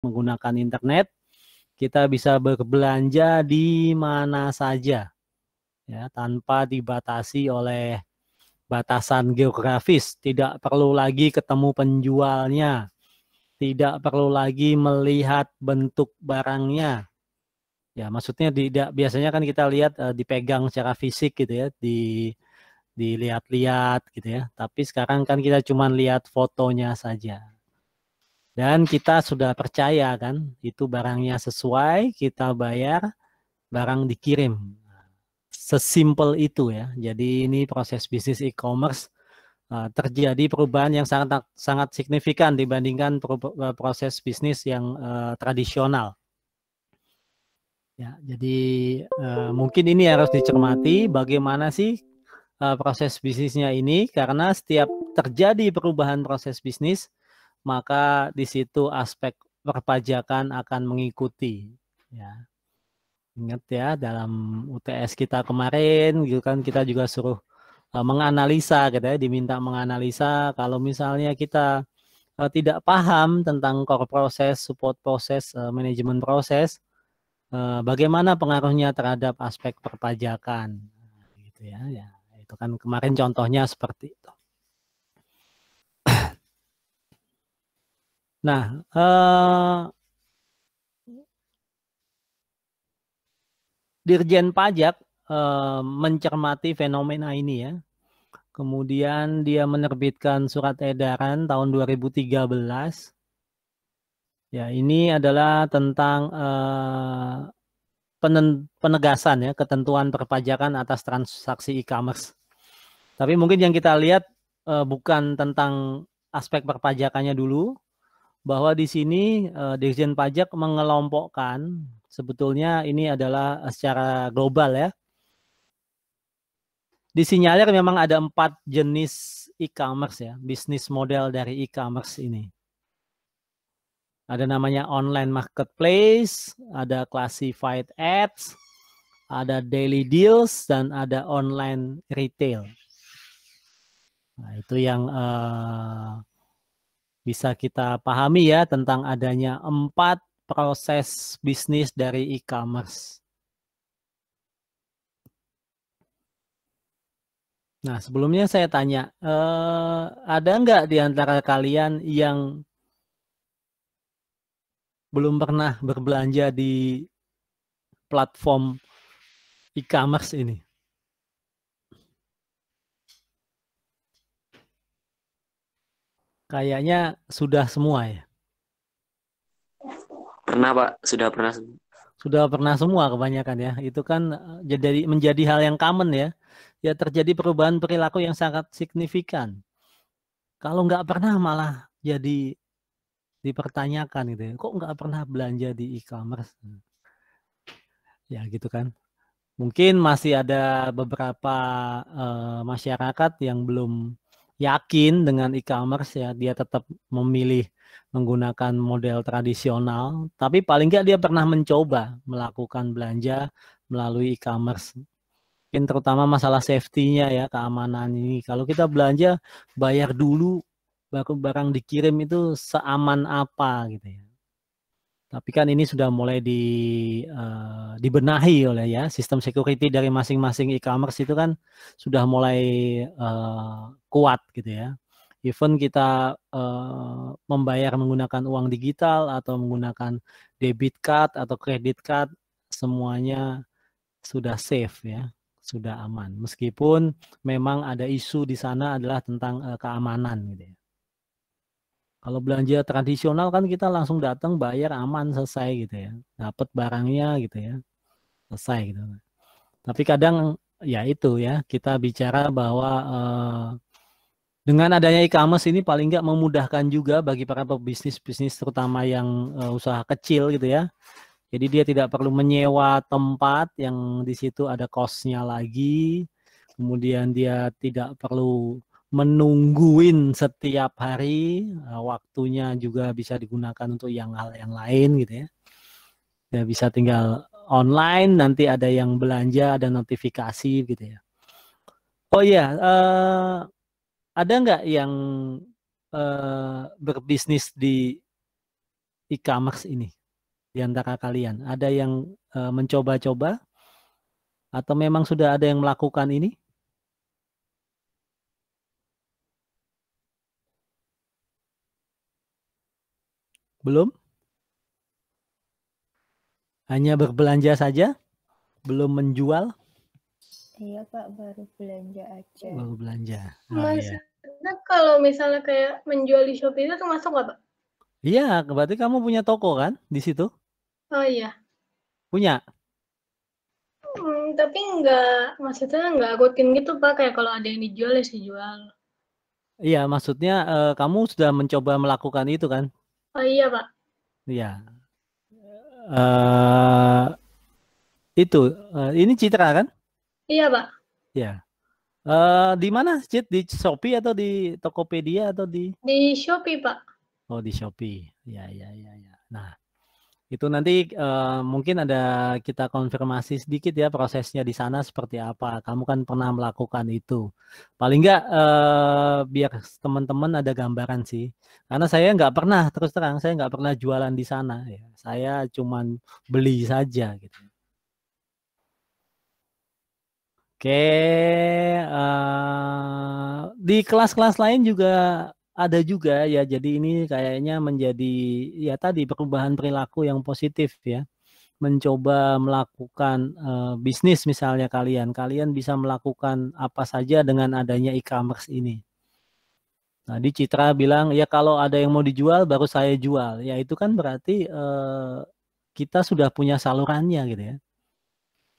menggunakan internet, kita bisa berbelanja di mana saja, ya, tanpa dibatasi oleh batasan geografis. Tidak perlu lagi ketemu penjualnya, tidak perlu lagi melihat bentuk barangnya. Ya, maksudnya tidak, biasanya kan kita lihat dipegang secara fisik gitu ya, dilihat-lihat gitu ya. Tapi sekarang kan kita cuma lihat fotonya saja. Dan kita sudah percaya kan, itu barangnya sesuai, kita bayar, barang dikirim. Sesimpel itu ya. Jadi ini proses bisnis e-commerce terjadi perubahan yang sangat sangat signifikan dibandingkan proses bisnis yang tradisional. Ya, jadi mungkin ini harus dicermati bagaimana sih proses bisnisnya ini, karena setiap terjadi perubahan proses bisnis, maka di situ aspek perpajakan akan mengikuti. Ya, ingat ya, dalam UTS kita kemarin, gitu kan, kita juga suruh menganalisa, gitu ya, diminta menganalisa kalau misalnya kita tidak paham tentang core proses, support proses, manajemen proses, bagaimana pengaruhnya terhadap aspek perpajakan, gitu ya. Ya, itu kan kemarin contohnya seperti itu. Nah, Dirjen Pajak mencermati fenomena ini ya. Kemudian dia menerbitkan surat edaran tahun 2013. Ya, ini adalah tentang penegasan ya, ketentuan perpajakan atas transaksi e-commerce. Tapi mungkin yang kita lihat bukan tentang aspek perpajakannya dulu, bahwa di sini Dirjen Pajak mengelompokkan, sebetulnya ini adalah secara global ya. Disinyalir memang ada 4 jenis e-commerce ya, bisnis model dari e-commerce ini. Ada namanya online marketplace, ada classified ads, ada daily deals, dan ada online retail. Nah, itu yang bisa kita pahami ya tentang adanya 4 proses bisnis dari e-commerce. Nah, sebelumnya saya tanya, ada nggak di antara kalian yang belum pernah berbelanja di platform e-commerce ini? Kayaknya sudah semua ya. Pernah Pak, sudah pernah. Sudah pernah semua kebanyakan ya. Itu kan jadi menjadi hal yang common ya. Ya, terjadi perubahan perilaku yang sangat signifikan. Kalau nggak pernah malah jadi dipertanyakan gitu ya. Kok nggak pernah belanja di e-commerce? Ya gitu kan. Mungkin masih ada beberapa masyarakat yang belum yakin dengan e-commerce ya. Dia tetap memilih menggunakan model tradisional. Tapi paling nggak dia pernah mencoba melakukan belanja melalui e-commerce. Mungkin terutama masalah safety-nya ya, keamanan ini. Kalau kita belanja bayar dulu, baru barang dikirim itu seaman apa gitu ya. Tapi kan ini sudah mulai dibenahi oleh ya, sistem security dari masing-masing e-commerce itu kan sudah mulai kuat gitu ya. Even kita membayar menggunakan uang digital atau menggunakan debit card atau credit card, semuanya sudah safe ya, sudah aman. Meskipun memang ada isu di sana adalah tentang keamanan gitu ya. Kalau belanja tradisional kan kita langsung datang bayar aman selesai gitu ya. Dapat barangnya gitu ya. Selesai gitu. Tapi kadang ya itu ya, kita bicara bahwa dengan adanya e-commerce ini paling nggak memudahkan juga bagi para pebisnis-bisnis terutama yang usaha kecil gitu ya. Jadi dia tidak perlu menyewa tempat yang di situ ada cost-nya lagi. Kemudian dia tidak perlu menungguin setiap hari, waktunya juga bisa digunakan untuk hal yang lain gitu ya. Dia bisa tinggal online, nanti ada yang belanja, ada notifikasi gitu ya. Oh iya, ada nggak yang berbisnis di e-commerce ini di antara kalian? Ada yang mencoba-coba atau memang sudah ada yang melakukan ini? Belum? Hanya berbelanja saja? Belum menjual? Iya Pak, baru belanja aja. Baru belanja. Oh, iya. Maksudnya kalau misalnya kayak menjual di Shopee itu termasuk nggak Pak? Iya, berarti kamu punya toko kan di situ? Oh iya. Punya? Tapi maksudnya nggak rutin gitu Pak, kayak kalau ada yang dijual ya saya jual. Iya, maksudnya kamu sudah mencoba melakukan itu kan? Oh iya Pak. Iya. Itu, ini Citra kan? Iya Pak. Ya. Di mana, Cit? Di Shopee atau di Tokopedia atau di? Di Shopee Pak. Oh, di Shopee. Ya, ya, ya, ya. Nah, itu nanti mungkin ada kita konfirmasi sedikit ya prosesnya di sana seperti apa. Kamu kan pernah melakukan itu. Paling nggak biar teman-teman ada gambaran sih. Karena saya nggak pernah, terus terang, saya nggak pernah jualan di sana. Ya. Saya cuman beli saja gitu. Oke, di kelas-kelas lain juga ada juga ya. Jadi ini kayaknya menjadi ya tadi perubahan perilaku yang positif ya. Mencoba melakukan bisnis misalnya kalian bisa melakukan apa saja dengan adanya e-commerce ini. Tadi Citra bilang ya kalau ada yang mau dijual baru saya jual. Ya itu kan berarti kita sudah punya salurannya gitu ya.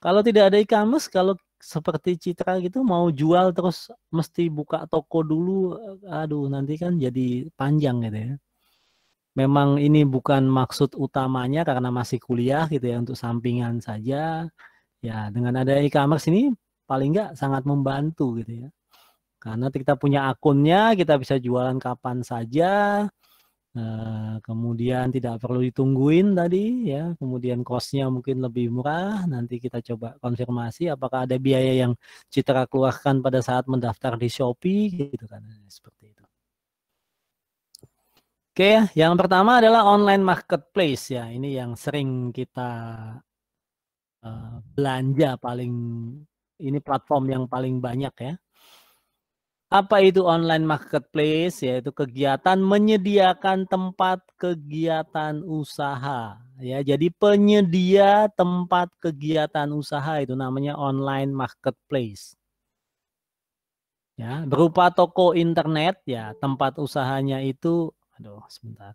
Kalau tidak ada e-commerce, kalau seperti Citra gitu mau jual terus mesti buka toko dulu, aduh nanti kan jadi panjang gitu ya. Memang ini bukan maksud utamanya karena masih kuliah gitu ya untuk sampingan saja. Ya dengan ada e-commerce ini paling nggak sangat membantu gitu ya. Karena kita punya akunnya, kita bisa jualan kapan saja. Kemudian tidak perlu ditungguin tadi ya, kemudian cost-nya mungkin lebih murah. Nanti kita coba konfirmasi apakah ada biaya yang Citra keluarkan pada saat mendaftar di Shopee gitu kan, seperti itu. Oke, yang pertama adalah online marketplace ya. Ini yang sering kita belanja ini platform yang paling banyak ya. Apa itu online marketplace? Yaitu kegiatan menyediakan tempat kegiatan usaha. Ya, jadi penyedia tempat kegiatan usaha itu namanya online marketplace. Ya, berupa toko internet ya, tempat usahanya itu, aduh sebentar.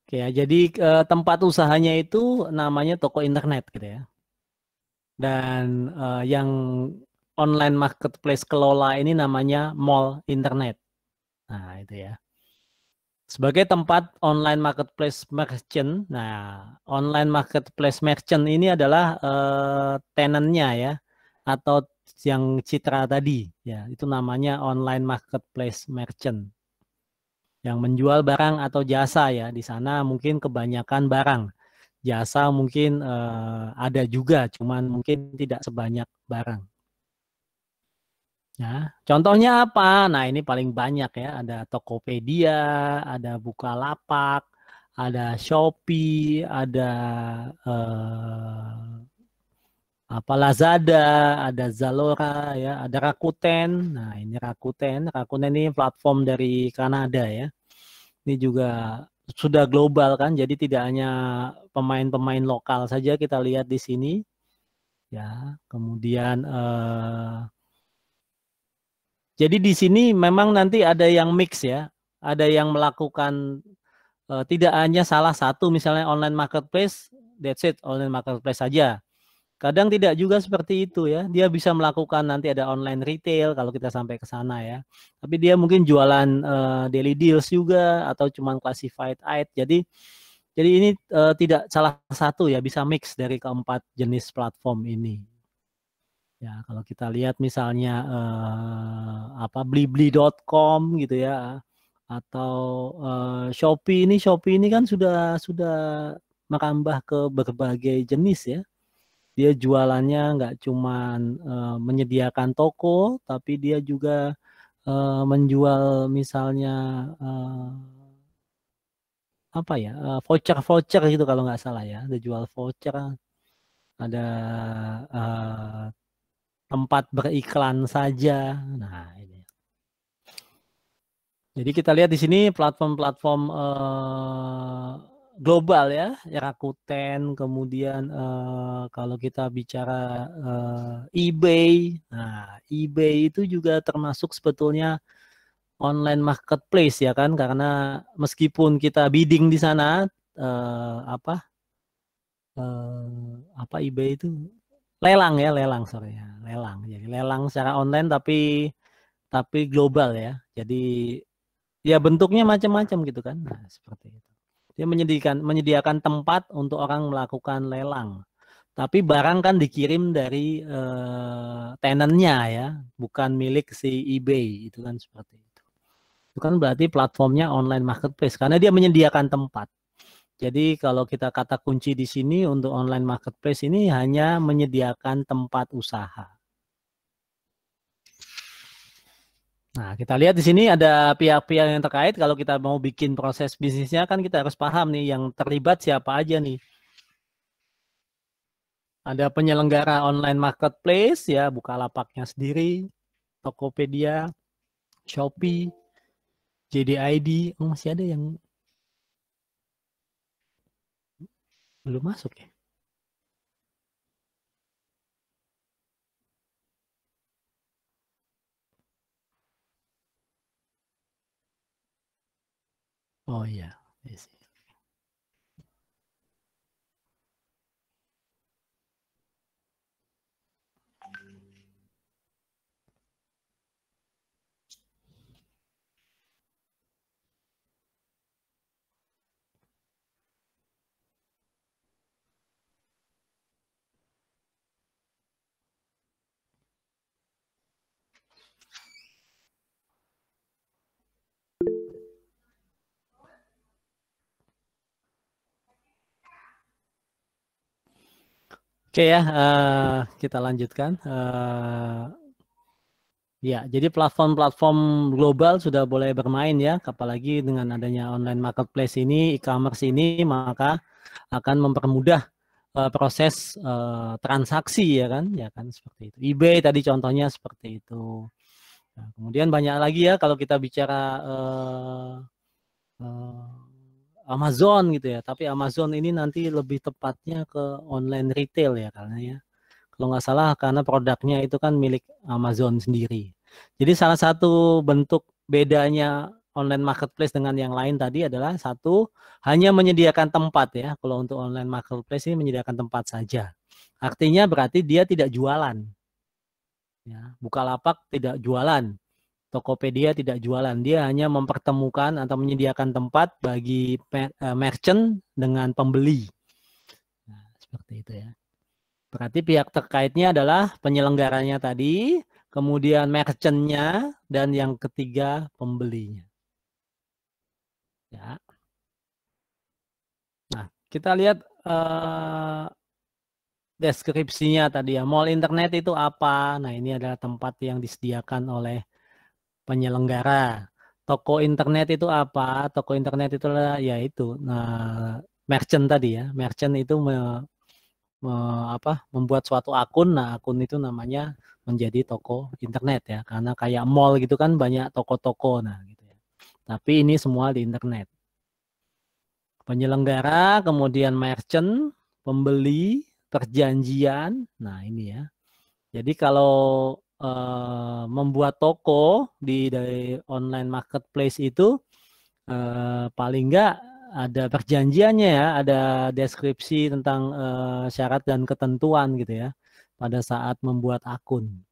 Oke ya, jadi tempat usahanya itu namanya toko internet gitu ya. Dan yang online marketplace kelola ini namanya mall internet. Nah, itu ya. Sebagai tempat online marketplace merchant. Nah, online marketplace merchant ini adalah tenannya ya atau yang Citra tadi ya, itu namanya online marketplace merchant. Yang menjual barang atau jasa ya. Di sana mungkin kebanyakan barang. Jasa mungkin ada juga, cuman mungkin tidak sebanyak barang. Ya, contohnya apa? Nah, ini paling banyak ya. Ada Tokopedia, ada Bukalapak, ada Shopee, ada apa Lazada, ada Zalora ya, ada Rakuten. Nah, ini Rakuten. Rakuten ini platform dari Kanada ya. Ini juga sudah global kan, jadi tidak hanya pemain-pemain lokal saja kita lihat di sini. Ya, kemudian jadi di sini memang nanti ada yang mix ya, ada yang melakukan tidak hanya salah satu misalnya online marketplace, that's it, online marketplace saja. Kadang tidak juga seperti itu ya. Dia bisa melakukan nanti ada online retail kalau kita sampai ke sana ya. Tapi dia mungkin jualan daily deals juga atau cuman classified item. Jadi ini tidak salah satu ya, bisa mix dari keempat jenis platform ini. Ya, kalau kita lihat misalnya apa blibli.com gitu ya, atau Shopee ini kan sudah merambah ke berbagai jenis ya. Dia jualannya nggak cuman menyediakan toko, tapi dia juga menjual misalnya apa ya, voucher gitu kalau nggak salah ya, ada jual voucher, ada tempat beriklan saja. Nah ini. Jadi kita lihat di sini platform-platform global ya, Rakuten, kemudian kalau kita bicara eBay, nah eBay itu juga termasuk sebetulnya online marketplace ya kan, karena meskipun kita bidding di sana apa eBay itu lelang ya, sorry ya, lelang. Jadi lelang secara online tapi global ya. Jadi ya bentuknya macam-macam gitu kan. Nah, seperti itu. Dia menyediakan tempat untuk orang melakukan lelang. Tapi barang kan dikirim dari tenannya ya, bukan milik si eBay, itu kan seperti itu. Itu kan berarti platformnya online marketplace karena dia menyediakan tempat. Jadi kalau kita kata kunci di sini untuk online marketplace ini hanya menyediakan tempat usaha. Nah, kita lihat di sini ada pihak-pihak yang terkait. Kalau kita mau bikin proses bisnisnya kan kita harus paham nih yang terlibat siapa aja nih. Ada penyelenggara online marketplace ya, Bukalapaknya sendiri, Tokopedia, Shopee, JDID. Oh, masih ada yang belum masuk ya. Oh iya, yes. Oke ya, kita lanjutkan. Ya, jadi platform-platform global sudah boleh bermain ya, apalagi dengan adanya online marketplace ini, e-commerce ini, maka akan mempermudah proses transaksi ya kan seperti itu. eBay tadi contohnya seperti itu. Nah, kemudian banyak lagi ya kalau kita bicara Amazon gitu ya, tapi Amazon ini nanti lebih tepatnya ke online retail ya karena ya. Kalau nggak salah karena produknya itu kan milik Amazon sendiri. Jadi salah satu bentuk bedanya online marketplace dengan yang lain tadi adalah satu, hanya menyediakan tempat ya. Kalau untuk online marketplace ini menyediakan tempat saja. Artinya berarti dia tidak jualan. Ya, Bukalapak tidak jualan. Tokopedia tidak jualan. Dia hanya mempertemukan atau menyediakan tempat bagi merchant dengan pembeli. Nah, seperti itu ya. Berarti pihak terkaitnya adalah penyelenggaranya tadi, kemudian merchant-nya, dan yang ketiga pembelinya. Ya. Nah, kita lihat deskripsinya tadi ya. Mall internet itu apa? Nah, ini adalah tempat yang disediakan oleh penyelenggara. Toko internet itu apa? Toko internet itu yaitu merchant tadi ya. Merchant itu membuat suatu akun. Nah, akun itu namanya menjadi toko internet ya. Karena kayak mall gitu kan banyak toko-toko. Nah, gitu ya. Tapi ini semua di internet. Penyelenggara, kemudian merchant, pembeli, perjanjian. Nah, ini ya. Jadi kalau membuat toko dari online marketplace itu paling enggak ada perjanjiannya ya, ada deskripsi tentang syarat dan ketentuan gitu ya pada saat membuat akun.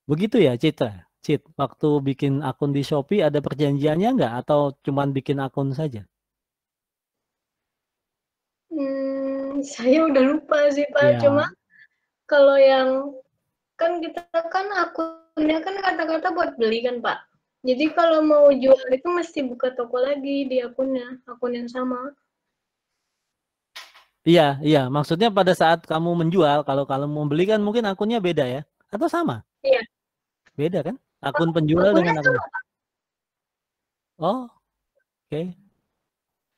Begitu ya, Citra? Cit, waktu bikin akun di Shopee ada perjanjiannya nggak atau cuman bikin akun saja? Saya udah lupa sih Pak. Cuma Ya, kalau yang kan kita kan akunnya kan kata-kata buat beli kan Pak. Jadi kalau mau jual itu mesti buka toko lagi di akunnya, akun yang sama. iya, iya. Maksudnya pada saat kamu menjual, kalau mau beli kan mungkin akunnya beda ya? Atau sama? Iya, Beda kan? Akun penjual akunnya dengan akun. sama. Oh, oke.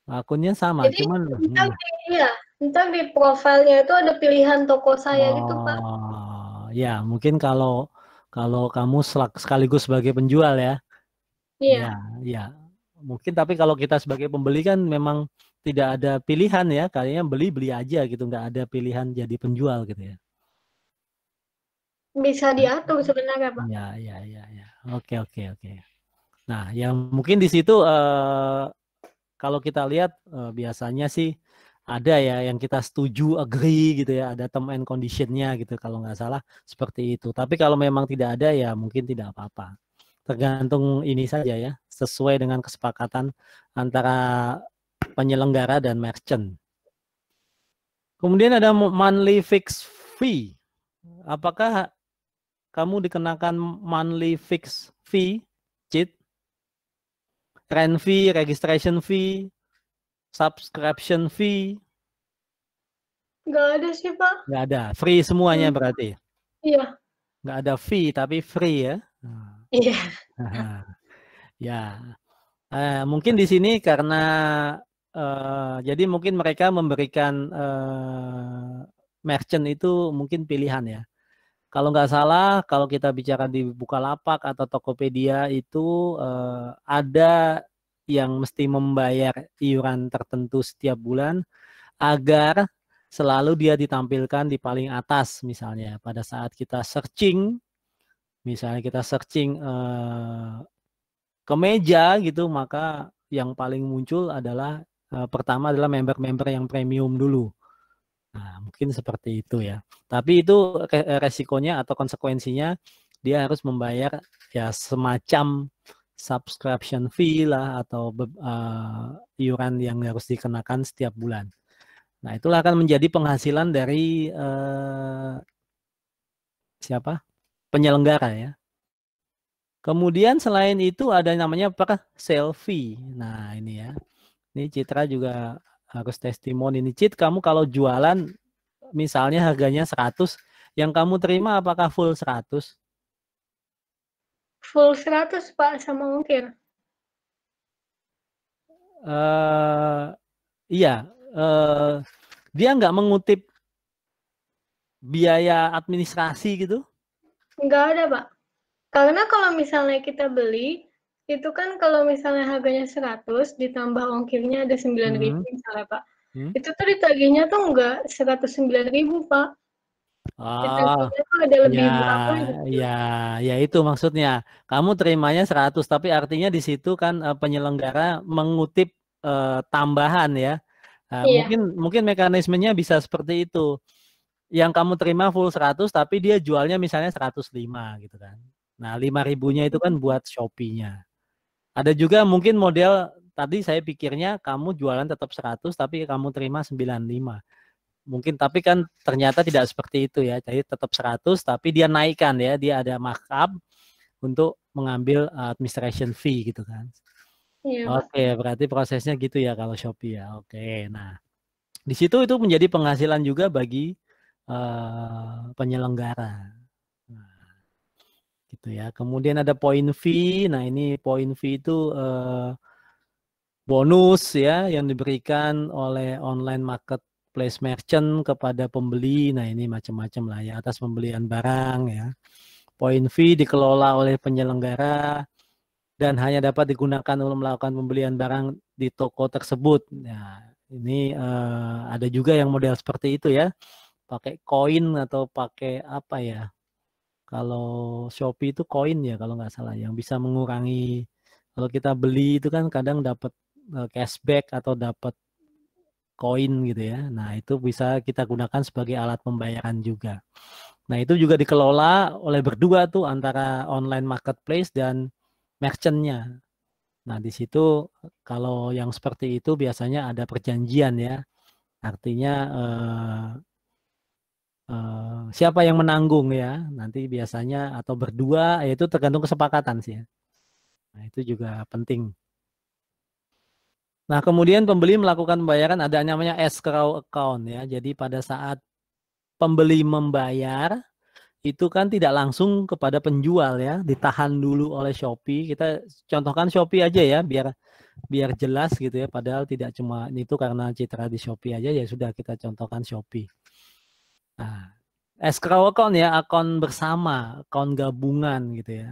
Akunnya sama, Jadi cuman ntar di, iya, ntar di profilnya itu ada pilihan toko saya gitu Pak. oh, ya mungkin kalau kalau kamu sekaligus sebagai penjual ya, ya, Iya, ya. Mungkin tapi kalau kita sebagai pembeli kan memang tidak ada pilihan ya, kayaknya beli aja gitu, nggak ada pilihan jadi penjual gitu ya. bisa diatur sebenarnya Pak. Ya, ya, ya, ya. Oke, oke, oke. Nah, yang mungkin di situ kalau kita lihat biasanya sih ada ya yang kita setuju, agree gitu ya, ada term and conditionnya gitu kalau nggak salah seperti itu. Tapi kalau memang tidak ada ya mungkin tidak apa-apa. Tergantung ini saja ya, sesuai dengan kesepakatan antara penyelenggara dan merchant. Kemudian ada monthly fixed fee. Apakah kamu dikenakan monthly fixed fee, Cit? Rent fee, registration fee, subscription fee? Nggak ada sih Pak. Nggak ada. Free semuanya Hmm, berarti. iya, Nggak ada fee tapi free ya. iya, Ya. Mungkin di sini karena jadi mungkin mereka memberikan merchant itu mungkin pilihan ya. Kalau nggak salah, kalau kita bicara di Bukalapak atau Tokopedia itu ada yang mesti membayar iuran tertentu setiap bulan agar selalu dia ditampilkan di paling atas misalnya pada saat kita searching, misalnya kita searching kemeja gitu, maka yang paling muncul adalah pertama adalah member-member yang premium dulu. Nah, mungkin seperti itu ya. Tapi itu resikonya atau konsekuensinya dia harus membayar ya semacam subscription fee lah atau iuran yang harus dikenakan setiap bulan. Nah, itulah akan menjadi penghasilan dari siapa? Penyelenggara ya. Kemudian selain itu ada namanya apa? Selfie. Nah, ini ya. Ini Citra juga harus testimoni. Ini Cit, kamu kalau jualan misalnya harganya 100, yang kamu terima apakah full 100? full 100 Pak sama ongkir. Iya, dia nggak mengutip biaya administrasi gitu? Nggak ada Pak. Karena kalau misalnya kita beli, itu kan kalau misalnya harganya 100 ditambah ongkirnya ada 9.000 Hmm. misalnya Pak. Hmm. Itu tuh ditagihnya tuh enggak 109.000 Pak. Oh, Ditagihnya tuh ada ya, lebih berapa gitu. ya, ya itu maksudnya. Kamu terimanya 100, tapi artinya di situ kan penyelenggara mengutip tambahan ya. Iya. Mungkin mekanismenya bisa seperti itu. Yang kamu terima full 100 tapi dia jualnya misalnya 105 gitu kan. Nah, 5.000-nya itu kan buat Shopee-nya. Ada juga mungkin model tadi saya pikirnya kamu jualan tetap 100 tapi kamu terima 95. Mungkin tapi kan ternyata tidak seperti itu ya. Jadi tetap 100 tapi dia naikkan ya, dia ada markup untuk mengambil administration fee gitu kan. Iya, Pak. Oke, berarti prosesnya gitu ya kalau Shopee ya. Oke, nah di situ itu menjadi penghasilan juga bagi penyelenggara. Nah, gitu ya. Kemudian ada point fee. Nah, ini point fee itu bonus ya yang diberikan oleh online marketplace merchant kepada pembeli. Nah, ini macam-macam lah ya atas pembelian barang ya. Point fee dikelola oleh penyelenggara dan hanya dapat digunakan untuk melakukan pembelian barang di toko tersebut. Nah, ini ada juga yang model seperti itu ya. Pakai koin atau pakai apa ya? Kalau Shopee itu koin ya kalau nggak salah yang bisa mengurangi kalau kita beli itu kan kadang dapat cashback atau dapat koin gitu ya. Nah, itu bisa kita gunakan sebagai alat pembayaran juga. Nah, itu juga dikelola oleh berdua tuh antara online marketplace dan merchant-nya. Nah, di situ kalau yang seperti itu biasanya ada perjanjian ya. Artinya siapa yang menanggung ya. Nanti biasanya atau berdua, yaitu tergantung kesepakatan sih ya. Nah, itu juga penting. Nah, kemudian pembeli melakukan pembayaran ada namanya escrow account ya. Jadi pada saat pembeli membayar itu kan tidak langsung kepada penjual ya, ditahan dulu oleh Shopee. Kita contohkan Shopee aja ya, biar jelas gitu ya. Padahal tidak cuma itu karena citra di Shopee aja ya sudah kita contohkan Shopee. Nah, escrow account ya, akun bersama, akun gabungan gitu ya.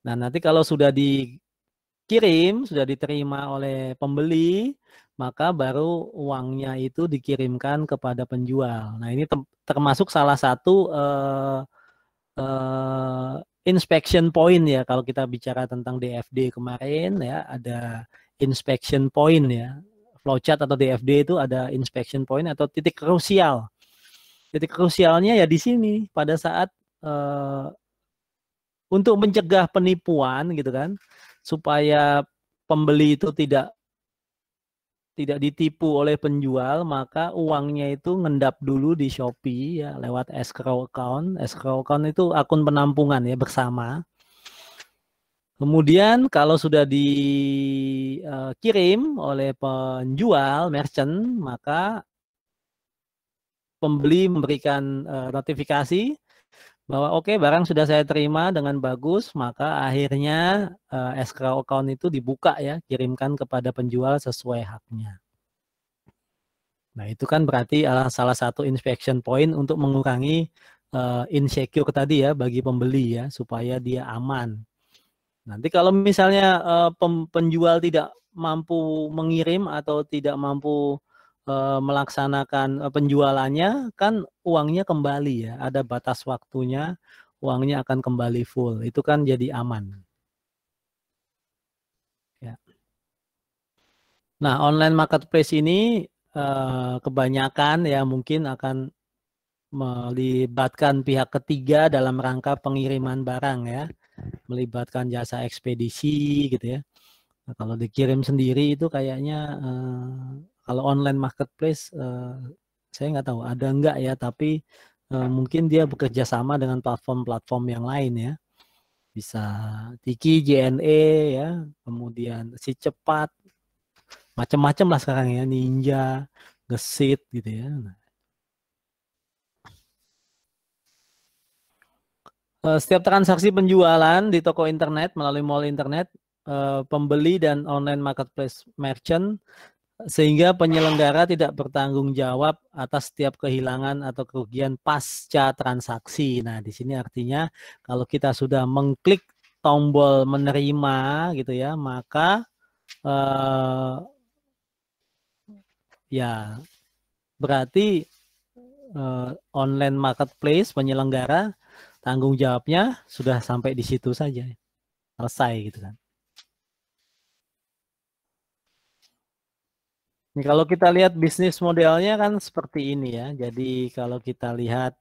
Nah, nanti kalau sudah dikirim, sudah diterima oleh pembeli, maka baru uangnya itu dikirimkan kepada penjual. Nah, ini termasuk salah satu inspection point ya. Kalau kita bicara tentang DFD kemarin ya, ada inspection point ya. Flowchart atau DFD itu ada inspection point atau titik krusial. Titik krusialnya ya di sini pada saat untuk mencegah penipuan gitu kan, supaya pembeli itu tidak ditipu oleh penjual, maka uangnya itu ngendap dulu di Shopee ya lewat escrow account. Escrow account itu akun penampungan ya bersama. Kemudian kalau sudah dikirim oleh penjual, merchant, maka pembeli memberikan notifikasi bahwa oke, barang sudah saya terima dengan bagus, maka akhirnya escrow account itu dibuka ya, kirimkan kepada penjual sesuai haknya. Nah, itu kan berarti salah satu inspection point untuk mengurangi insecure tadi ya bagi pembeli ya, supaya dia aman. Nanti kalau misalnya penjual tidak mampu mengirim atau tidak mampu melaksanakan penjualannya, kan uangnya kembali ya, ada batas waktunya, uangnya akan kembali full. Itu kan jadi aman. Ya. Nah, online marketplace ini kebanyakan ya mungkin akan melibatkan pihak ketiga dalam rangka pengiriman barang ya, melibatkan jasa ekspedisi gitu ya. Nah, kalau dikirim sendiri itu kayaknya kalau online marketplace saya nggak tahu ada nggak ya, tapi mungkin dia bekerja sama dengan platform-platform yang lain ya. Bisa Tiki, JNE ya, kemudian Si Cepat, macam-macam lah sekarang ya, Ninja, Gesit gitu ya. Nah, setiap transaksi penjualan di toko internet melalui mall internet, pembeli dan online marketplace merchant, sehingga penyelenggara tidak bertanggung jawab atas setiap kehilangan atau kerugian pasca transaksi. Nah, di sini artinya kalau kita sudah mengklik tombol menerima gitu ya, maka ya berarti online marketplace penyelenggara tanggung jawabnya sudah sampai di situ saja, selesai gitu kan. Ini kalau kita lihat bisnis modelnya kan seperti ini ya. Jadi kalau kita lihat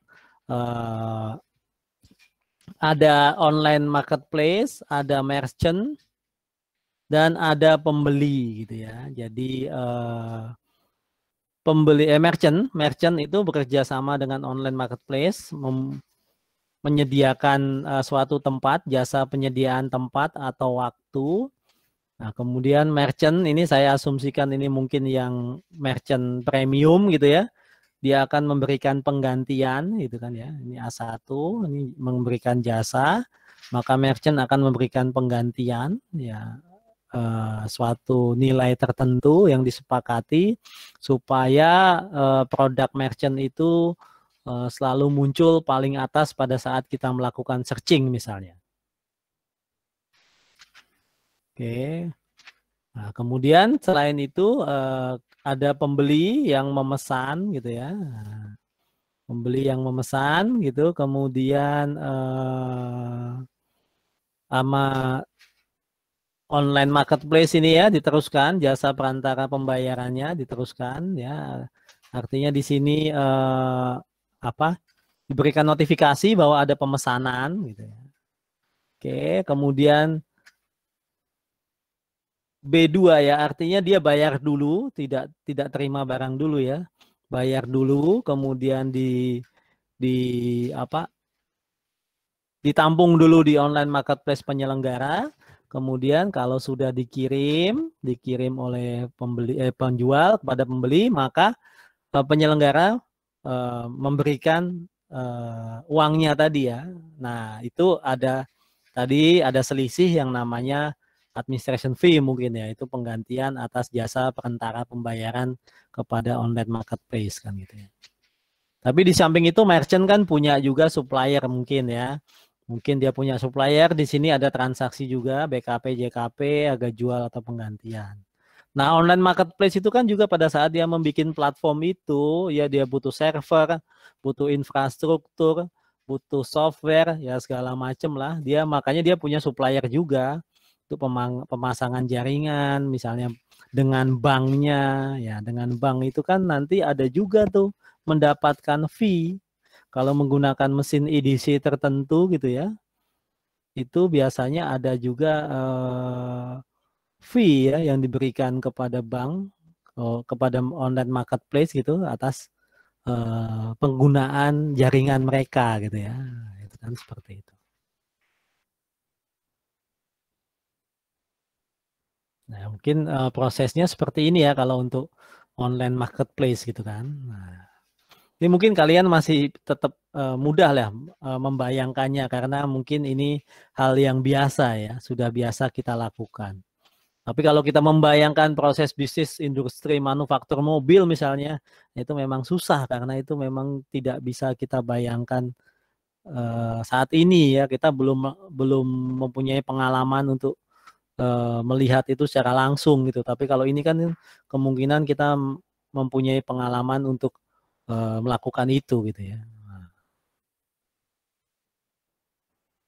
ada online marketplace, ada merchant, dan ada pembeli gitu ya. Jadi merchant itu bekerja sama dengan online marketplace, menyediakan suatu tempat, jasa penyediaan tempat atau waktu. Nah, kemudian merchant ini saya asumsikan ini mungkin yang merchant premium gitu ya. Dia akan memberikan penggantian gitu kan ya. Ini A1, ini memberikan jasa, maka merchant akan memberikan penggantian ya, suatu nilai tertentu yang disepakati supaya produk merchant itu selalu muncul paling atas pada saat kita melakukan searching misalnya. Oke. Nah, kemudian selain itu ada pembeli yang memesan gitu ya. Nah, pembeli yang memesan gitu, kemudian sama online marketplace ini ya diteruskan, jasa perantara pembayarannya diteruskan ya. Artinya di sini apa? Diberikan notifikasi bahwa ada pemesanan gitu ya. Oke, kemudian B2 ya, artinya dia bayar dulu, tidak terima barang dulu ya. Bayar dulu, kemudian apa? Ditampung dulu di online marketplace penyelenggara. Kemudian kalau sudah dikirim oleh penjual kepada pembeli, maka penyelenggara memberikan uangnya tadi ya. Nah, itu tadi ada selisih yang namanya administration fee mungkin ya, itu penggantian atas jasa perantara pembayaran kepada online marketplace kan gitu ya. Tapi di samping itu merchant kan punya juga supplier mungkin ya. Mungkin dia punya supplier, di sini ada transaksi juga BKP, JKP, harga jual atau penggantian. Nah, online marketplace itu kan juga pada saat dia membuat platform itu, ya dia butuh server, butuh infrastruktur, butuh software, ya segala macam lah. Makanya dia punya supplier juga. Itu pemasangan jaringan, misalnya dengan banknya, ya dengan bank itu kan nanti ada juga tuh mendapatkan fee. Kalau menggunakan mesin EDC tertentu gitu ya, itu biasanya ada juga fee ya yang diberikan kepada bank, kepada online marketplace gitu atas penggunaan jaringan mereka gitu ya. Itu kan seperti itu. Nah, mungkin prosesnya seperti ini ya kalau untuk online marketplace gitu kan. Nah, ini mungkin kalian masih tetap mudah lah membayangkannya karena mungkin ini hal yang biasa ya, sudah biasa kita lakukan. Tapi kalau kita membayangkan proses bisnis industri manufaktur mobil misalnya, itu memang susah karena itu memang tidak bisa kita bayangkan saat ini ya. Kita belum mempunyai pengalaman untuk melihat itu secara langsung gitu. Tapi kalau ini kan kemungkinan kita mempunyai pengalaman untuk melakukan itu gitu ya.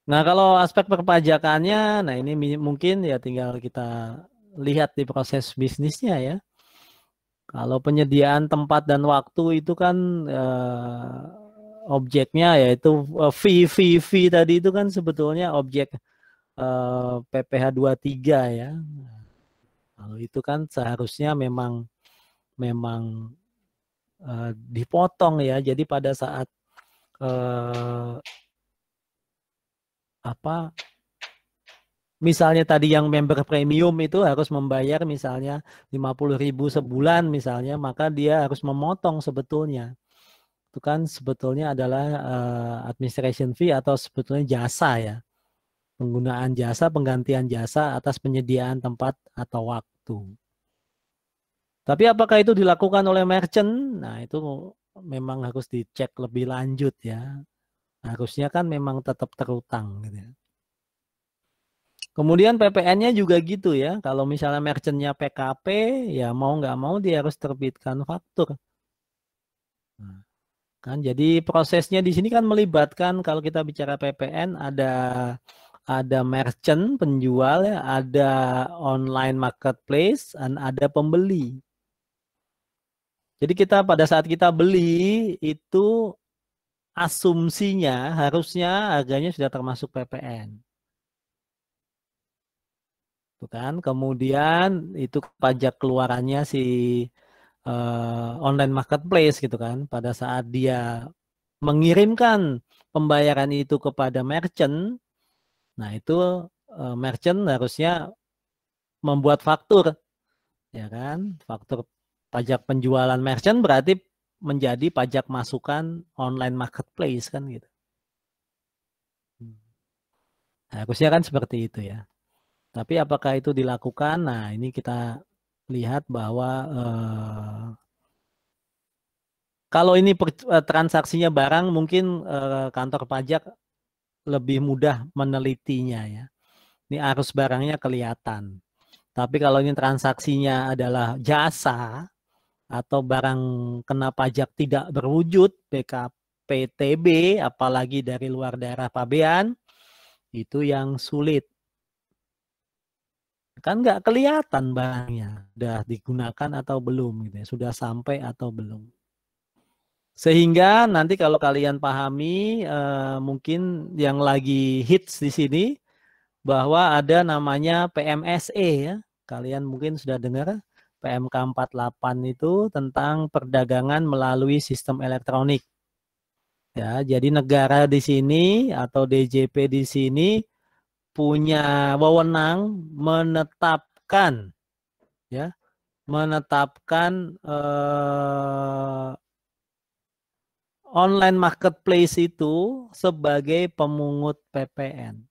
Nah, kalau aspek perpajakannya, nah ini mungkin ya tinggal kita lihat di proses bisnisnya ya. Kalau penyediaan tempat dan waktu itu kan objeknya yaitu fee tadi itu kan sebetulnya objek PPh 23 ya. Kalau itu kan seharusnya memang dipotong ya. Jadi pada saat apa misalnya tadi yang member premium itu harus membayar misalnya 50.000 sebulan misalnya, maka dia harus memotong sebetulnya. Itu kan sebetulnya adalah administration fee atau sebetulnya jasa ya. Penggunaan jasa, penggantian jasa atas penyediaan tempat atau waktu. Tapi apakah itu dilakukan oleh merchant? Nah, itu memang harus dicek lebih lanjut ya. Harusnya kan memang tetap terutang gitu ya. Kemudian PPN-nya juga gitu ya. Kalau misalnya merchant-nya PKP, ya mau nggak mau dia harus terbitkan faktur. Nah, kan jadi prosesnya di sini kan melibatkan kalau kita bicara PPN ada merchant penjual ya, ada online marketplace, dan ada pembeli. Jadi kita pada saat kita beli itu asumsinya harusnya harganya sudah termasuk PPN. Kan kemudian itu pajak keluarannya si online marketplace gitu kan pada saat dia mengirimkan pembayaran itu kepada merchant, nah itu merchant harusnya membuat faktur ya kan, faktur pajak penjualan merchant berarti menjadi pajak masukan online marketplace kan gitu. Nah, harusnya kan seperti itu ya. Tapi apakah itu dilakukan? Nah, ini kita lihat bahwa kalau ini transaksinya barang, mungkin kantor pajak lebih mudah menelitinya ya. Ini arus barangnya kelihatan. Tapi kalau ini transaksinya adalah jasa atau barang kena pajak tidak berwujud, BKPTB, apalagi dari luar daerah pabean, itu yang sulit. Kan nggak kelihatan barangnya, sudah digunakan atau belum gitu ya, sudah sampai atau belum. Sehingga nanti kalau kalian pahami, mungkin yang lagi hits di sini, bahwa ada namanya PMSE ya. Kalian mungkin sudah dengar PMK 48 itu tentang perdagangan melalui sistem elektronik. Ya, jadi negara di sini atau DJP di sini punya wewenang menetapkan ya, menetapkan online marketplace itu sebagai pemungut PPN.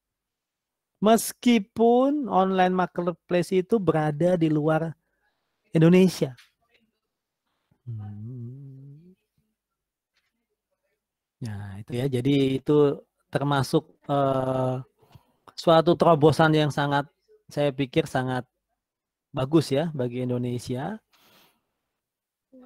Meskipun online marketplace itu berada di luar Indonesia. Nah, itu ya. Jadi itu termasuk suatu terobosan yang sangat, saya pikir sangat bagus ya bagi Indonesia.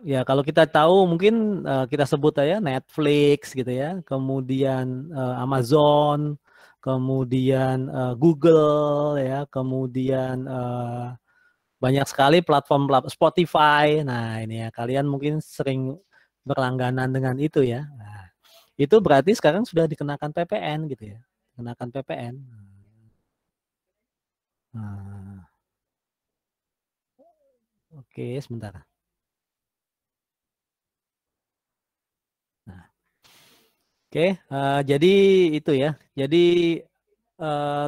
Ya, kalau kita tahu mungkin kita sebut aja Netflix gitu ya, kemudian Amazon, kemudian Google ya, kemudian banyak sekali platform Spotify. Nah, ini ya kalian mungkin sering berlangganan dengan itu ya. Nah, itu berarti sekarang sudah dikenakan PPN gitu ya. Dikenakan PPN. Nah, oke, sebentar. Nah, oke, jadi itu ya. Jadi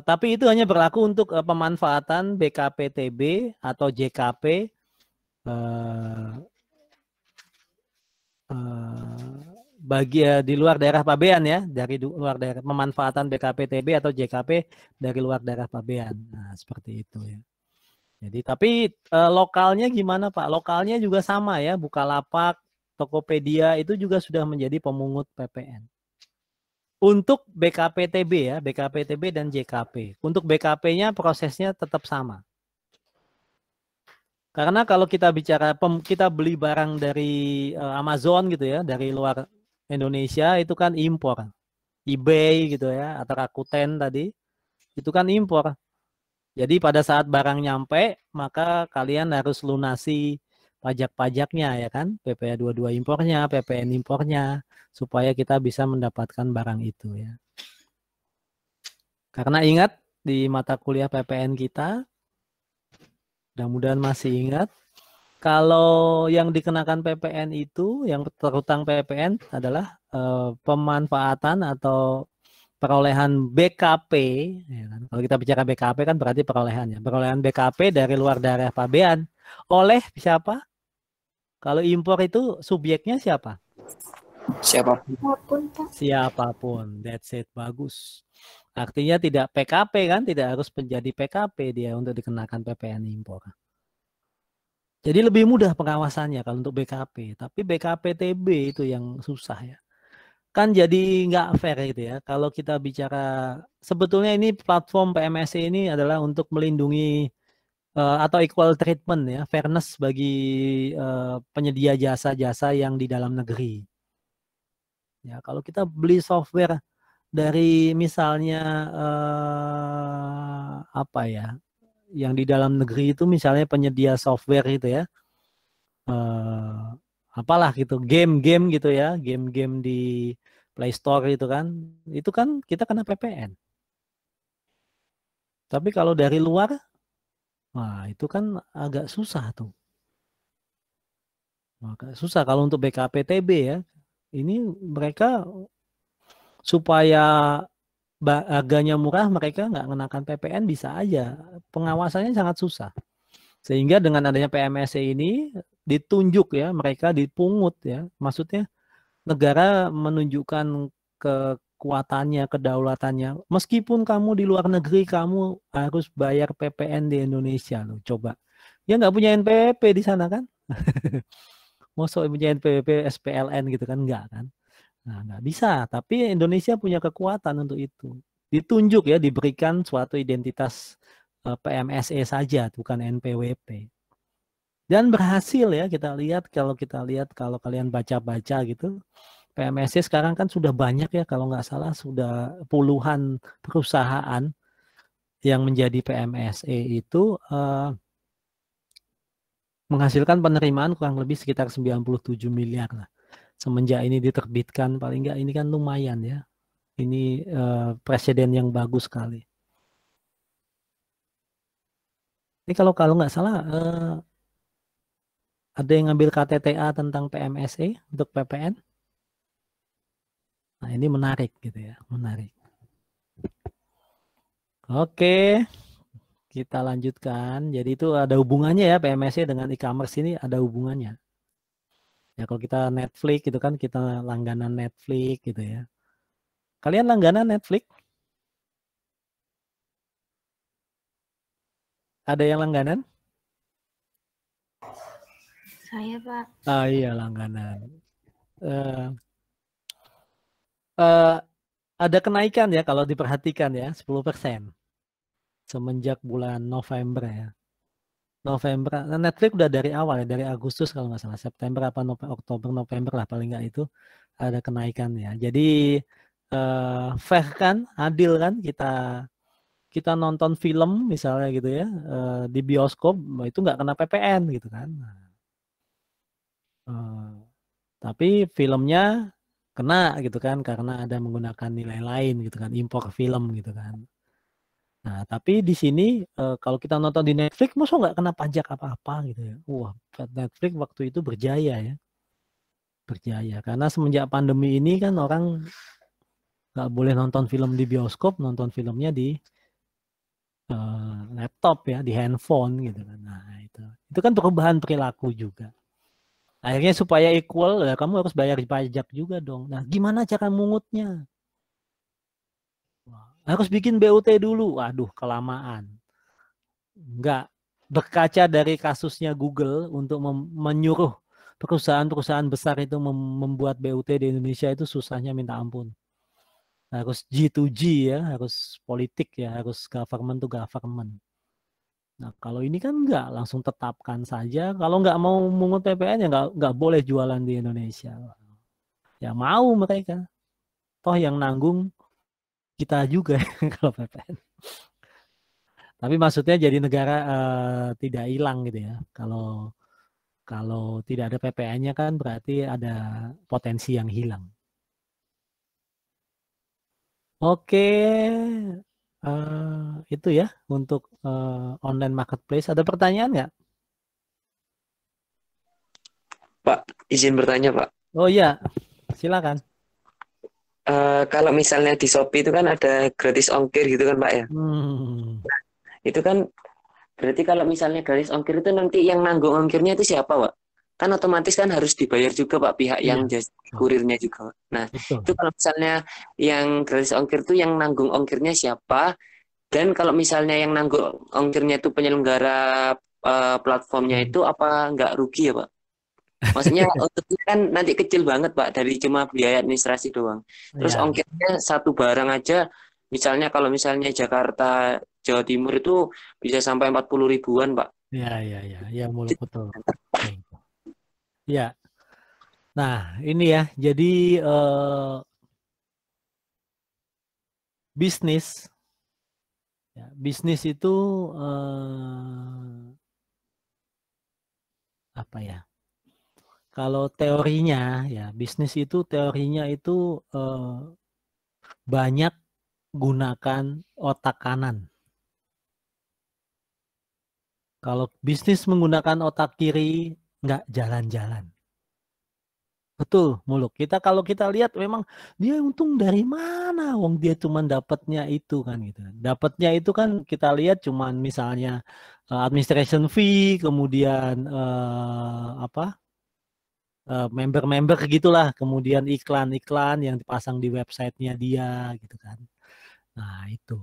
tapi itu hanya berlaku untuk pemanfaatan BKPTB atau JKP bagi di luar daerah pabean ya, dari luar daerah, pemanfaatan BKPTB atau JKP dari luar daerah pabean. Nah, seperti itu ya. Jadi tapi lokalnya gimana Pak? Lokalnya juga sama ya, Bukalapak, Tokopedia itu juga sudah menjadi pemungut PPN. Untuk BKPTB ya, BKPTB dan JKP. Untuk BKP-nya prosesnya tetap sama. Karena kalau kita bicara kita beli barang dari Amazon gitu ya, dari luar Indonesia itu kan impor. eBay gitu ya, atau Rakuten tadi, itu kan impor. Jadi pada saat barang nyampe, maka kalian harus lunasi pajak-pajaknya ya kan, PPh 22 impornya, PPN impornya, supaya kita bisa mendapatkan barang itu ya. Karena ingat di mata kuliah PPN kita, mudah-mudahan masih ingat, kalau yang dikenakan PPN itu, yang terhutang PPN adalah pemanfaatan atau perolehan BKP. Ya kan? Kalau kita bicara BKP kan berarti perolehannya. Perolehan BKP dari luar daerah pabean oleh siapa? Kalau impor itu subjeknya siapa? Siapapun, Pak. Siapapun. That's it. Bagus. Artinya tidak PKP kan, tidak harus menjadi PKP dia untuk dikenakan PPN impor. Jadi lebih mudah pengawasannya kalau untuk BKP. Tapi BKPTB itu yang susah ya. Kan jadi nggak fair gitu ya. Kalau kita bicara, sebetulnya ini platform PMSE ini adalah untuk melindungi atau equal treatment ya, fairness bagi penyedia jasa-jasa yang di dalam negeri. Ya, kalau kita beli software dari misalnya apa ya, yang di dalam negeri itu misalnya penyedia software gitu ya, apalah gitu, game-game gitu ya, game-game di Play Store itu kan kita kena PPN. Tapi kalau dari luar, nah itu kan agak susah tuh. Agak susah kalau untuk BKPTB ya. Ini mereka supaya harganya murah, mereka nggak mengenakan PPN bisa aja. Pengawasannya sangat susah. Sehingga dengan adanya PMSE ini ditunjuk ya, mereka dipungut ya. Maksudnya negara menunjukkan kekuatannya, kedaulatannya. Meskipun kamu di luar negeri, kamu harus bayar PPN di Indonesia loh. Coba. Ya nggak punya NPWP di sana kan? Masa punya NPWP, SPLN gitu kan? Enggak kan? Nah, nggak bisa. Tapi Indonesia punya kekuatan untuk itu. Ditunjuk ya, diberikan suatu identitas PMSE saja, bukan NPWP. Dan berhasil ya, kita lihat kalau kalian baca-baca gitu, PMSE sekarang kan sudah banyak ya, kalau nggak salah sudah puluhan perusahaan yang menjadi PMSE itu menghasilkan penerimaan kurang lebih sekitar 97 miliar lah. Semenjak ini diterbitkan, paling nggak ini kan lumayan ya. Ini presiden yang bagus sekali. Ini kalau nggak salah ada yang ngambil KTTA tentang PMSE untuk PPN. Nah ini menarik gitu ya, menarik. Oke, kita lanjutkan. Jadi itu ada hubungannya ya PMSE dengan e-commerce ini ada hubungannya. Ya kalau kita Netflix gitu kan kita langganan Netflix gitu ya. Kalian langganan Netflix? Ada yang langganan? Saya, Pak. Ah iya langganan. Ada kenaikan ya kalau diperhatikan ya 10% semenjak bulan November ya. November, Netflix udah dari awal ya, dari Agustus kalau nggak salah, September apa Oktober, November lah paling nggak itu ada kenaikan ya. Jadi fair kan, adil kan kita nonton film misalnya gitu ya di bioskop itu nggak kena PPN gitu kan. Tapi filmnya kena gitu kan karena ada menggunakan nilai lain gitu kan, impor film gitu kan. Nah, tapi di sini kalau kita nonton di Netflix, masa nggak kena pajak apa-apa gitu ya. Wah, Netflix waktu itu berjaya ya. Berjaya. Karena semenjak pandemi ini kan orang nggak boleh nonton film di bioskop, nonton filmnya di laptop ya, di handphone gitu kan. Nah, itu kan perubahan perilaku juga. Akhirnya supaya equal, ya kamu harus bayar pajak juga dong. Nah, gimana cara mungutnya? Harus bikin BUT dulu. Waduh, kelamaan. Enggak. Berkaca dari kasusnya Google untuk menyuruh perusahaan-perusahaan besar itu membuat BUT di Indonesia itu susahnya minta ampun. Harus G2G ya, harus politik ya, harus government to government. Nah, kalau ini kan enggak, langsung tetapkan saja. Kalau enggak mau mungut PPN ya enggak boleh jualan di Indonesia. Ya mau mereka. Toh yang nanggung kita juga kalau PPN. Tapi maksudnya jadi negara tidak hilang gitu ya. Kalau tidak ada PPN-nya kan berarti ada potensi yang hilang. Oke, itu ya untuk online marketplace. Ada pertanyaan nggak? Pak, izin bertanya, Pak. Oh iya, silakan. Kalau misalnya di Shopee itu kan ada gratis ongkir gitu kan, Pak ya? Itu kan berarti kalau misalnya gratis ongkir itu nanti yang nanggung ongkirnya itu siapa, Pak? Kan otomatis kan harus dibayar juga, Pak, pihak yang jasa kurirnya juga, Pak. Nah, itu kalau misalnya yang gratis ongkir itu yang nanggung ongkirnya siapa? Dan kalau misalnya yang nanggung ongkirnya itu penyelenggara platformnya itu apa nggak rugi ya, Pak? Maksudnya untuk kan nanti kecil banget, Pak, dari cuma biaya administrasi doang. Terus ongkirnya satu barang aja, misalnya kalau misalnya Jakarta, Jawa Timur itu bisa sampai 40 ribuan, Pak. Ya, muluk betul. Ya. Nah, ini ya, jadi bisnis itu apa ya? Kalau teorinya ya, bisnis itu teorinya itu banyak gunakan otak kanan. Kalau bisnis menggunakan otak kiri, nggak jalan-jalan. Betul, muluk. Kalau kita lihat memang dia untung dari mana? Wong dia cuma dapatnya itu kan gitu. Dapatnya itu kan kita lihat cuma misalnya administration fee, kemudian member-member gitulah, kemudian iklan-iklan yang dipasang di websitenya dia gitu kan. Nah itu.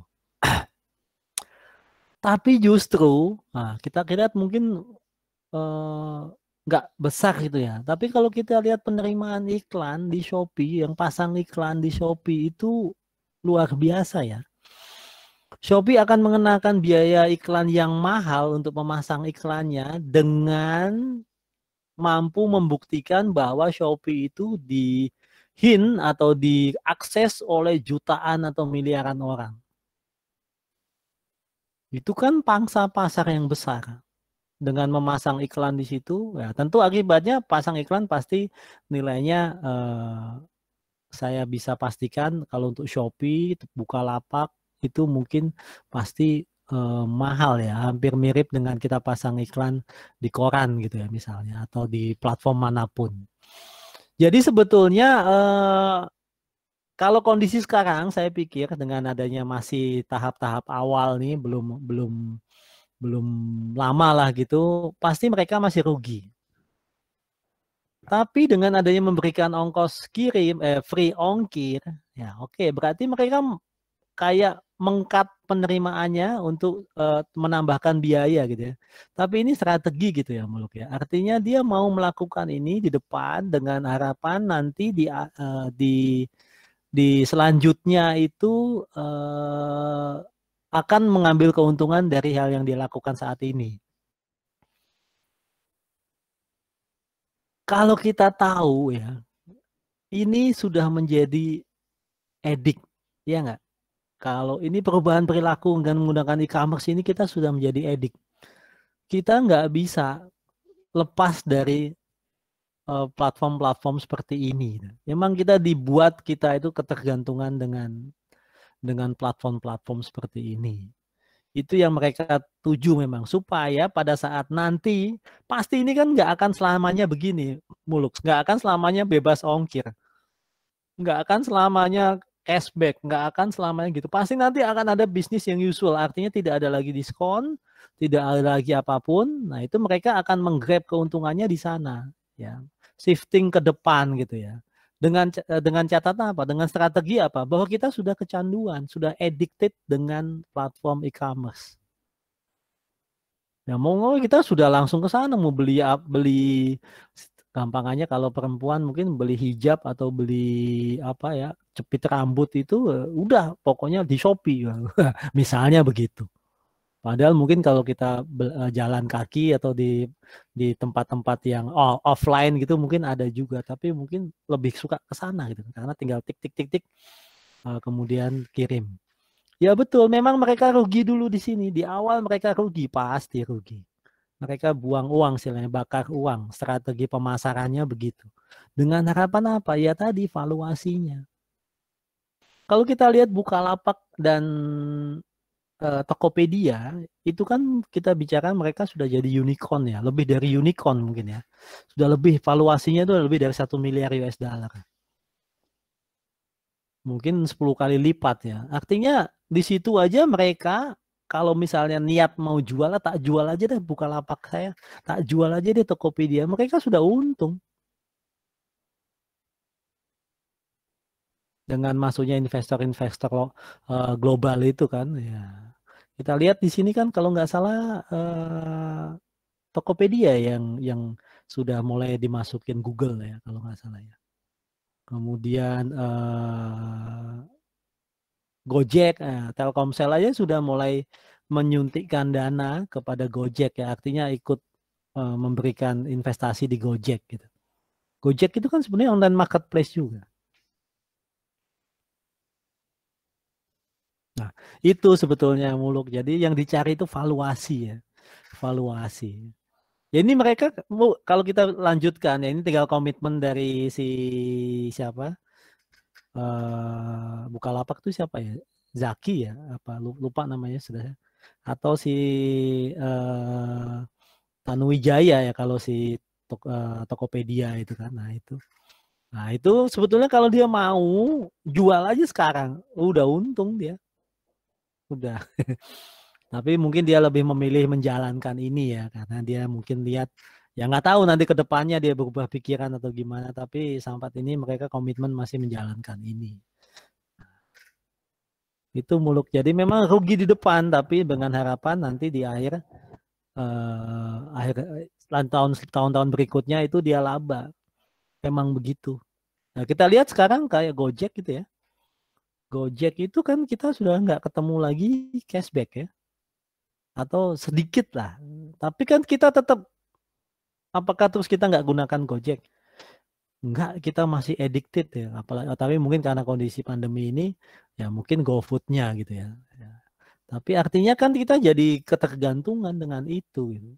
Tapi justru kita lihat mungkin nggak besar gitu ya. Tapi kalau kita lihat penerimaan iklan di Shopee, yang pasang iklan di Shopee itu luar biasa ya. Shopee akan mengenakan biaya iklan yang mahal untuk memasang iklannya dengan mampu membuktikan bahwa Shopee itu atau diakses oleh jutaan atau miliaran orang. Itu kan pangsa pasar yang besar. Dengan memasang iklan di situ, ya tentu akibatnya pasang iklan pasti nilainya saya bisa pastikan kalau untuk Shopee, Bukalapak itu mungkin pasti mahal ya, hampir mirip dengan kita pasang iklan di koran gitu ya misalnya, atau di platform manapun. Jadi sebetulnya kalau kondisi sekarang saya pikir dengan adanya masih tahap-tahap awal nih, belum lama lah gitu, pasti mereka masih rugi. Tapi dengan adanya memberikan ongkos kirim, free ongkir, ya oke, berarti mereka kayak mengkat penerimaannya untuk menambahkan biaya gitu ya. Tapi ini strategi gitu ya Muluk ya. Artinya dia mau melakukan ini di depan dengan harapan nanti di selanjutnya itu akan mengambil keuntungan dari hal yang dia lakukan saat ini. Kalau kita tahu ya, ini sudah menjadi edik, ya nggak? Kalau ini perubahan perilaku dengan menggunakan e-commerce ini kita sudah menjadi edik. Kita nggak bisa lepas dari platform-platform seperti ini. Memang kita dibuat kita itu ketergantungan dengan platform-platform seperti ini. Itu yang mereka tuju memang supaya pada saat nanti pasti ini kan nggak akan selamanya begini Muluk, nggak akan selamanya bebas ongkir, nggak akan selamanya cashback, nggak akan selamanya gitu. Pasti nanti akan ada bisnis yang usual, artinya tidak ada lagi diskon, tidak ada lagi apapun. Nah itu mereka akan menggrab keuntungannya di sana, ya, shifting ke depan gitu ya. Dengan catatan apa? Dengan strategi apa? Bahwa kita sudah kecanduan, sudah addicted dengan platform e-commerce. Ya mau kita sudah langsung ke sana mau beli gampangannya kalau perempuan mungkin beli hijab atau beli apa ya cepit rambut itu udah pokoknya di Shopee misalnya begitu. Padahal mungkin kalau kita jalan kaki atau di tempat-tempat yang offline gitu mungkin ada juga, tapi mungkin lebih suka ke sana gitu karena tinggal tik tik tik tik kemudian kirim. Ya betul, memang mereka rugi dulu di sini. Di awal mereka rugi, pasti rugi. Mereka buang uang istilahnya, bakar uang. Strategi pemasarannya begitu. Dengan harapan apa? Ya tadi valuasinya. Kalau kita lihat Bukalapak dan Tokopedia itu kan kita bicara mereka sudah jadi unicorn ya, lebih dari unicorn mungkin ya, sudah lebih valuasinya itu lebih dari 1 miliar US dollar, mungkin 10 kali lipat ya. Artinya di situ aja mereka kalau misalnya niat mau jual, tak jual aja deh Bukalapak saya, tak jual aja deh Tokopedia, mereka sudah untung dengan masuknya investor-investor global itu kan ya. Kita lihat di sini kan kalau nggak salah Tokopedia yang sudah mulai dimasukin Google ya kalau nggak salah ya. Kemudian Gojek, Telkomsel aja sudah mulai menyuntikkan dana kepada Gojek ya, artinya ikut memberikan investasi di Gojek gitu. Gojek itu kan sebenarnya online marketplace juga. Nah, itu sebetulnya Muluk. Jadi yang dicari itu valuasi ya. Valuasi. Ya ini mereka kalau kita lanjutkan ya ini tinggal komitmen dari si siapa? Bukalapak itu siapa ya? Zaki ya? Apa lupa namanya sudah. Atau si Tanuwijaya ya kalau si Tokopedia itu kan. Nah, itu sebetulnya kalau dia mau jual aja sekarang, udah untung dia. Udah. Tapi mungkin dia lebih memilih menjalankan ini ya karena dia mungkin lihat ya nggak tahu nanti ke depannya dia berubah pikiran atau gimana, tapi sampai ini mereka komitmen masih menjalankan ini. Itu Muluk. Jadi memang rugi di depan tapi dengan harapan nanti di akhir tahun-tahun berikutnya itu dia laba. Memang begitu. Nah, kita lihat sekarang kayak Gojek gitu ya. Gojek itu kan kita sudah nggak ketemu lagi cashback ya. Atau sedikit lah. Tapi kan kita tetap, apakah terus kita nggak gunakan Gojek? Enggak, kita masih addicted ya. Apalagi, tapi mungkin karena kondisi pandemi ini, ya mungkin GoFood-nya gitu ya. Tapi artinya kan kita jadi ketergantungan dengan itu. Gitu.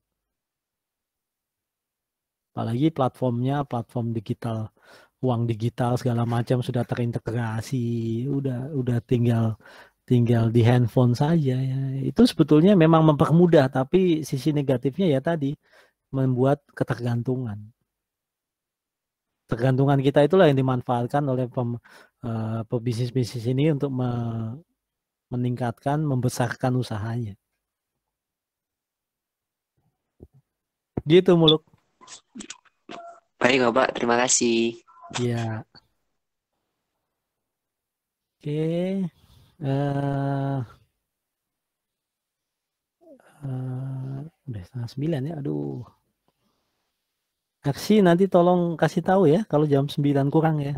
Apalagi platformnya, platform digital, uang digital segala macam sudah terintegrasi, udah tinggal di handphone saja ya. Itu sebetulnya memang mempermudah, tapi sisi negatifnya ya tadi membuat ketergantungan. Tergantungan kita itulah yang dimanfaatkan oleh pebisnis-bisnis ini untuk meningkatkan, membesarkan usahanya. Gitu Muluk. Baik Bapak, terima kasih. Ya. Oke. Udah 8:30 ya. Aduh. Aksi nanti tolong kasih tahu ya kalau jam 9 kurang ya.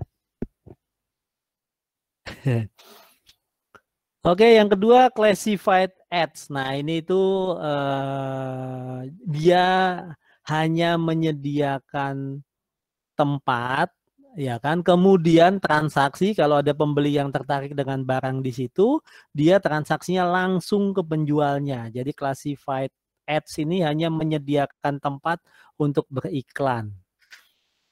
Oke, yang kedua classified ads. Nah, ini itu dia hanya menyediakan tempat, ya kan. Kemudian transaksi kalau ada pembeli yang tertarik dengan barang di situ, dia transaksinya langsung ke penjualnya. Jadi classified ads ini hanya menyediakan tempat untuk beriklan.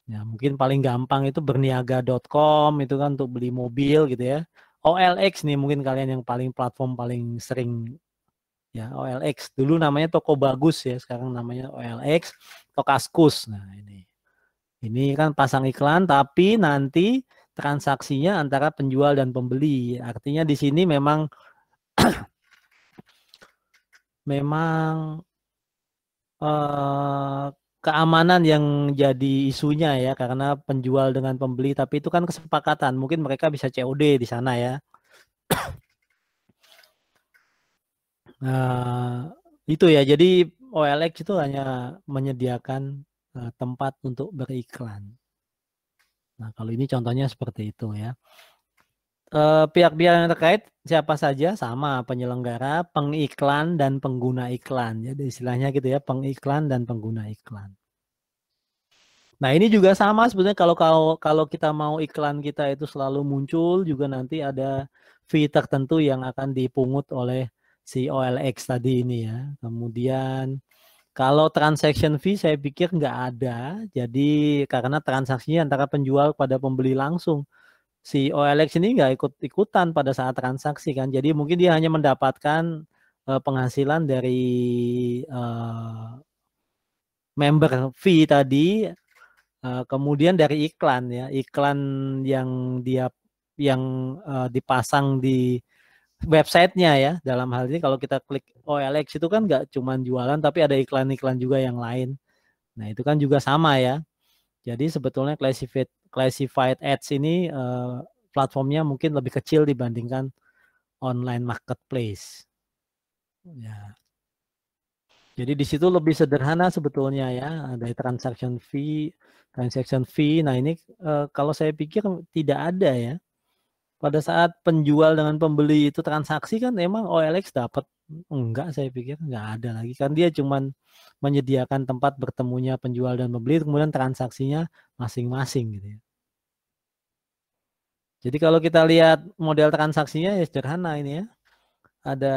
Ya, mungkin paling gampang itu berniaga.com itu kan untuk beli mobil gitu ya. OLX nih mungkin kalian yang platform paling sering ya, OLX. Dulu namanya Toko Bagus ya, sekarang namanya OLX, Tokaskus. Nah, ini kan pasang iklan tapi nanti transaksinya antara penjual dan pembeli. Artinya di sini memang keamanan yang jadi isunya ya, karena penjual dengan pembeli, tapi itu kan kesepakatan. Mungkin mereka bisa COD di sana ya. Itu ya, jadi OLX itu hanya menyediakan tempat untuk beriklan. Nah, kalau ini contohnya seperti itu ya. Pihak-pihak yang terkait siapa saja, sama penyelenggara, pengiklan dan pengguna iklan. Jadi istilahnya gitu ya, pengiklan dan pengguna iklan. Nah, ini juga sama sebetulnya kalau kita mau iklan kita itu selalu muncul, juga nanti ada fee tertentu yang akan dipungut oleh si OLX tadi ini ya. Kemudian kalau transaction fee saya pikir nggak ada. Jadi karena transaksinya antara penjual pada pembeli langsung. Si OLX ini nggak ikut-ikutan pada saat transaksi kan. Jadi mungkin dia hanya mendapatkan penghasilan dari member fee tadi, kemudian dari iklan ya, iklan yang dipasang di websitenya ya. Dalam hal ini kalau kita klik OLX itu kan nggak cuma jualan, tapi ada iklan-iklan juga yang lain. Nah itu kan juga sama ya. Jadi sebetulnya classified ads ini platformnya mungkin lebih kecil dibandingkan online marketplace. Ya. Jadi di situ lebih sederhana sebetulnya ya, ada transaction fee. Nah ini kalau saya pikir tidak ada ya. Pada saat penjual dengan pembeli itu transaksi kan emang OLX dapat, enggak, saya pikir enggak ada lagi kan, dia cuman menyediakan tempat bertemunya penjual dan pembeli, kemudian transaksinya masing-masing gitu ya. Jadi kalau kita lihat model transaksinya ya sederhana ini ya. Ada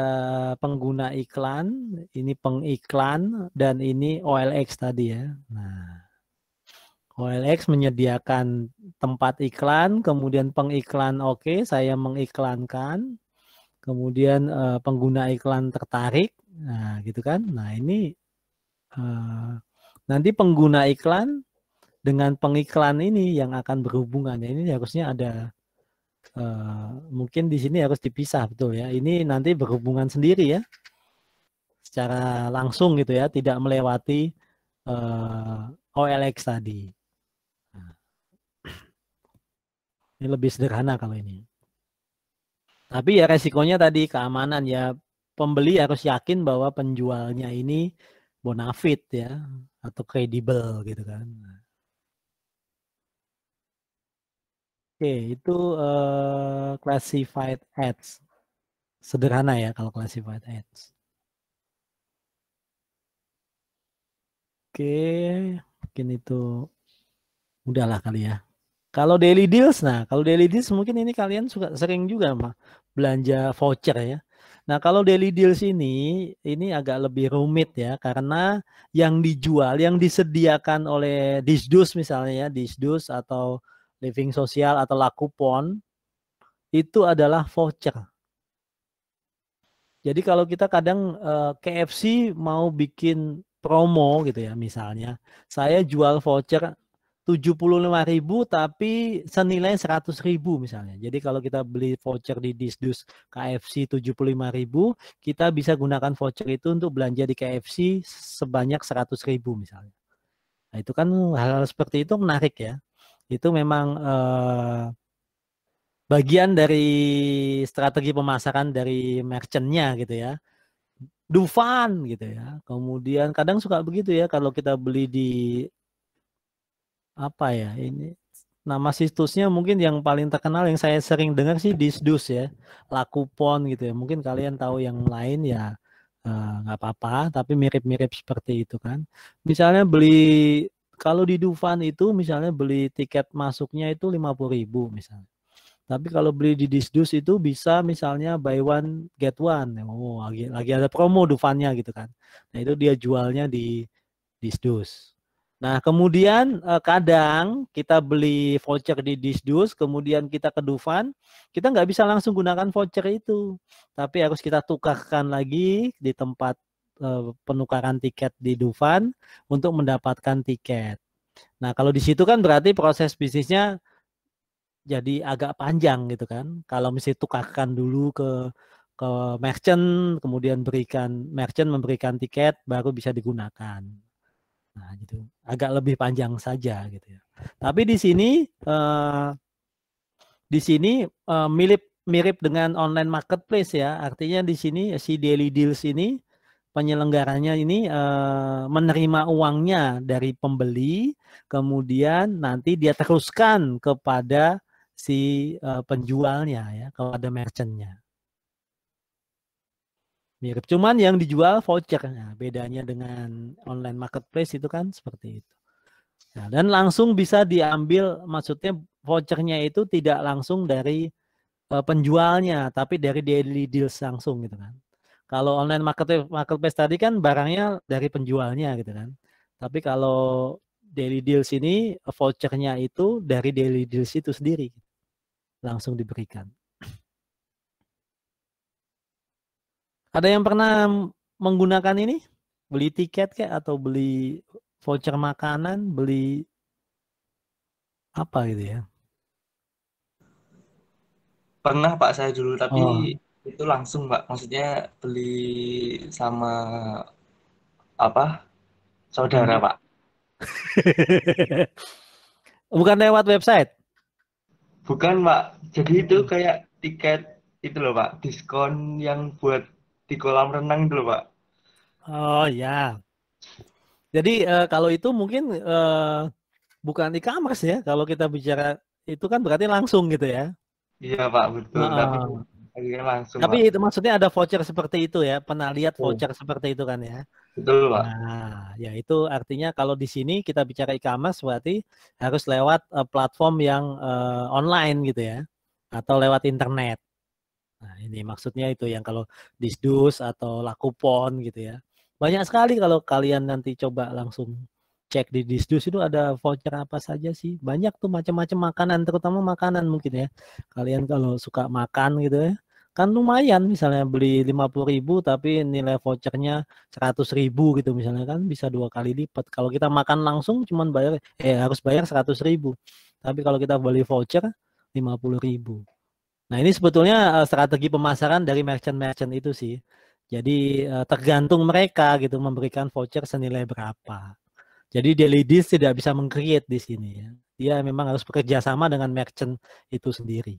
pengguna iklan, ini pengiklan, dan ini OLX tadi ya. Nah, OLX menyediakan tempat iklan, kemudian pengiklan oke, saya mengiklankan, kemudian pengguna iklan tertarik, nah gitu kan. Nah ini nanti pengguna iklan dengan pengiklan ini yang akan berhubungan. Ini harusnya ada, mungkin di sini harus dipisah betul ya. Ini nanti berhubungan sendiri ya, secara langsung gitu ya, tidak melewati OLX tadi. Ini lebih sederhana kalau ini. Tapi ya resikonya tadi keamanan ya, pembeli harus yakin bahwa penjualnya ini bonafit ya, atau kredibel gitu kan. Oke, itu classified ads. Sederhana ya kalau classified ads. Oke, mungkin itu udahlah kali ya. Kalau daily deals, nah kalau daily deals mungkin ini kalian suka sering juga mah belanja voucher ya. Nah, kalau daily deals ini agak lebih rumit ya, karena yang dijual, yang disediakan oleh Disdus misalnya ya, Disdus atau Living Sosial atau Lakupon, itu adalah voucher. Jadi kalau kita kadang KFC mau bikin promo gitu ya, misalnya, saya jual voucher 75.000 tapi senilai 100.000 misalnya. Jadi kalau kita beli voucher di Disdus KFC 75.000, kita bisa gunakan voucher itu untuk belanja di KFC sebanyak 100.000 misalnya. Nah, itu kan hal-hal seperti itu menarik ya. Itu memang bagian dari strategi pemasaran dari merchant-nya gitu ya. Dufan gitu ya. Kemudian kadang suka begitu ya, kalau kita beli di apa ya, ini nama situsnya mungkin yang paling terkenal yang saya sering dengar sih Disdus ya, Lakupon gitu ya. Mungkin kalian tahu yang lain ya, nggak apa-apa, tapi mirip-mirip seperti itu kan. Misalnya beli, kalau di Dufan itu misalnya beli tiket masuknya itu 50.000 misalnya. Tapi kalau beli di Disdus itu bisa misalnya buy one get one. Oh, lagi ada promo Dufannya gitu kan. Nah, itu dia jualnya di Disdus. Nah, kemudian kadang kita beli voucher di Disdus, kemudian kita ke Dufan, kita nggak bisa langsung gunakan voucher itu. Tapi harus kita tukarkan lagi di tempat penukaran tiket di Dufan untuk mendapatkan tiket. Nah, kalau di situ kan berarti proses bisnisnya jadi agak panjang gitu kan. Kalau mesti tukarkan dulu ke merchant, kemudian merchant memberikan tiket, baru bisa digunakan. Nah, gitu. Agak lebih panjang saja gitu ya. Tapi di sini mirip dengan online marketplace ya. Artinya di sini si Daily Deals ini penyelenggaranya ini menerima uangnya dari pembeli, kemudian nanti dia teruskan kepada si penjualnya ya, kepada merchantnya. Mirip, cuman yang dijual voucher. Nah, bedanya dengan online marketplace itu kan seperti itu. Nah, dan langsung bisa diambil, maksudnya vouchernya itu tidak langsung dari penjualnya, tapi dari Daily Deals langsung gitu kan. Kalau online marketplace tadi kan barangnya dari penjualnya gitu kan. Tapi kalau Daily Deals ini vouchernya itu dari Daily Deals itu sendiri, langsung diberikan. Ada yang pernah menggunakan ini? Beli tiket kayak atau beli voucher makanan, beli apa gitu ya? Pernah Pak saya dulu, tapi itu langsung Pak. Maksudnya beli sama apa? Saudara Pak. Bukan lewat website? Bukan Pak. Jadi itu kayak tiket itu loh Pak. Diskon yang buat di kolam renang itu loh Pak. Oh ya. Jadi kalau itu mungkin bukan e-commerce ya. Kalau kita bicara itu kan berarti langsung gitu ya. Iya Pak, betul. Tapi akhirnya langsung Tapi Pak. itu maksudnya ada voucher seperti itu ya. Pernah lihat voucher seperti itu kan ya. Betul Pak. Nah, ya itu artinya kalau di sini kita bicara e-commerce berarti harus lewat platform yang online gitu ya. Atau lewat internet. Nah, ini maksudnya itu yang kalau Disdus atau Lakupon gitu ya. Banyak sekali kalau kalian nanti coba langsung cek di Disdus itu ada voucher apa saja sih. Banyak tuh macam-macam makanan, terutama makanan mungkin ya. Kalian kalau suka makan gitu ya, kan lumayan misalnya beli 50.000 tapi nilai vouchernya 100.000 gitu misalnya, kan bisa 2 kali lipat. Kalau kita makan langsung cuman harus bayar 100.000. Tapi kalau kita beli voucher 50.000. Nah, ini sebetulnya strategi pemasaran dari merchant-merchant itu sih. Jadi tergantung mereka gitu memberikan voucher senilai berapa. Jadi Daily Deals tidak bisa meng-create di sini ya. Dia memang harus bekerja sama dengan merchant itu sendiri.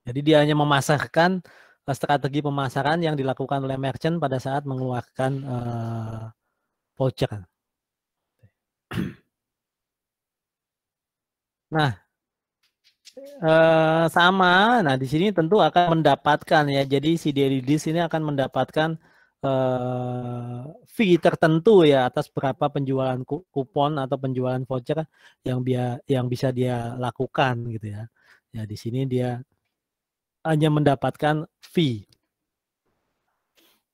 Jadi dia hanya memasarkan strategi pemasaran yang dilakukan oleh merchant pada saat mengeluarkan voucher. Nah, sama. Nah, di sini tentu akan mendapatkan ya. Jadi si Daily Deals ini akan mendapatkan fee tertentu ya atas berapa penjualan kupon atau penjualan voucher yang bisa dia lakukan gitu ya. Ya di sini dia hanya mendapatkan fee.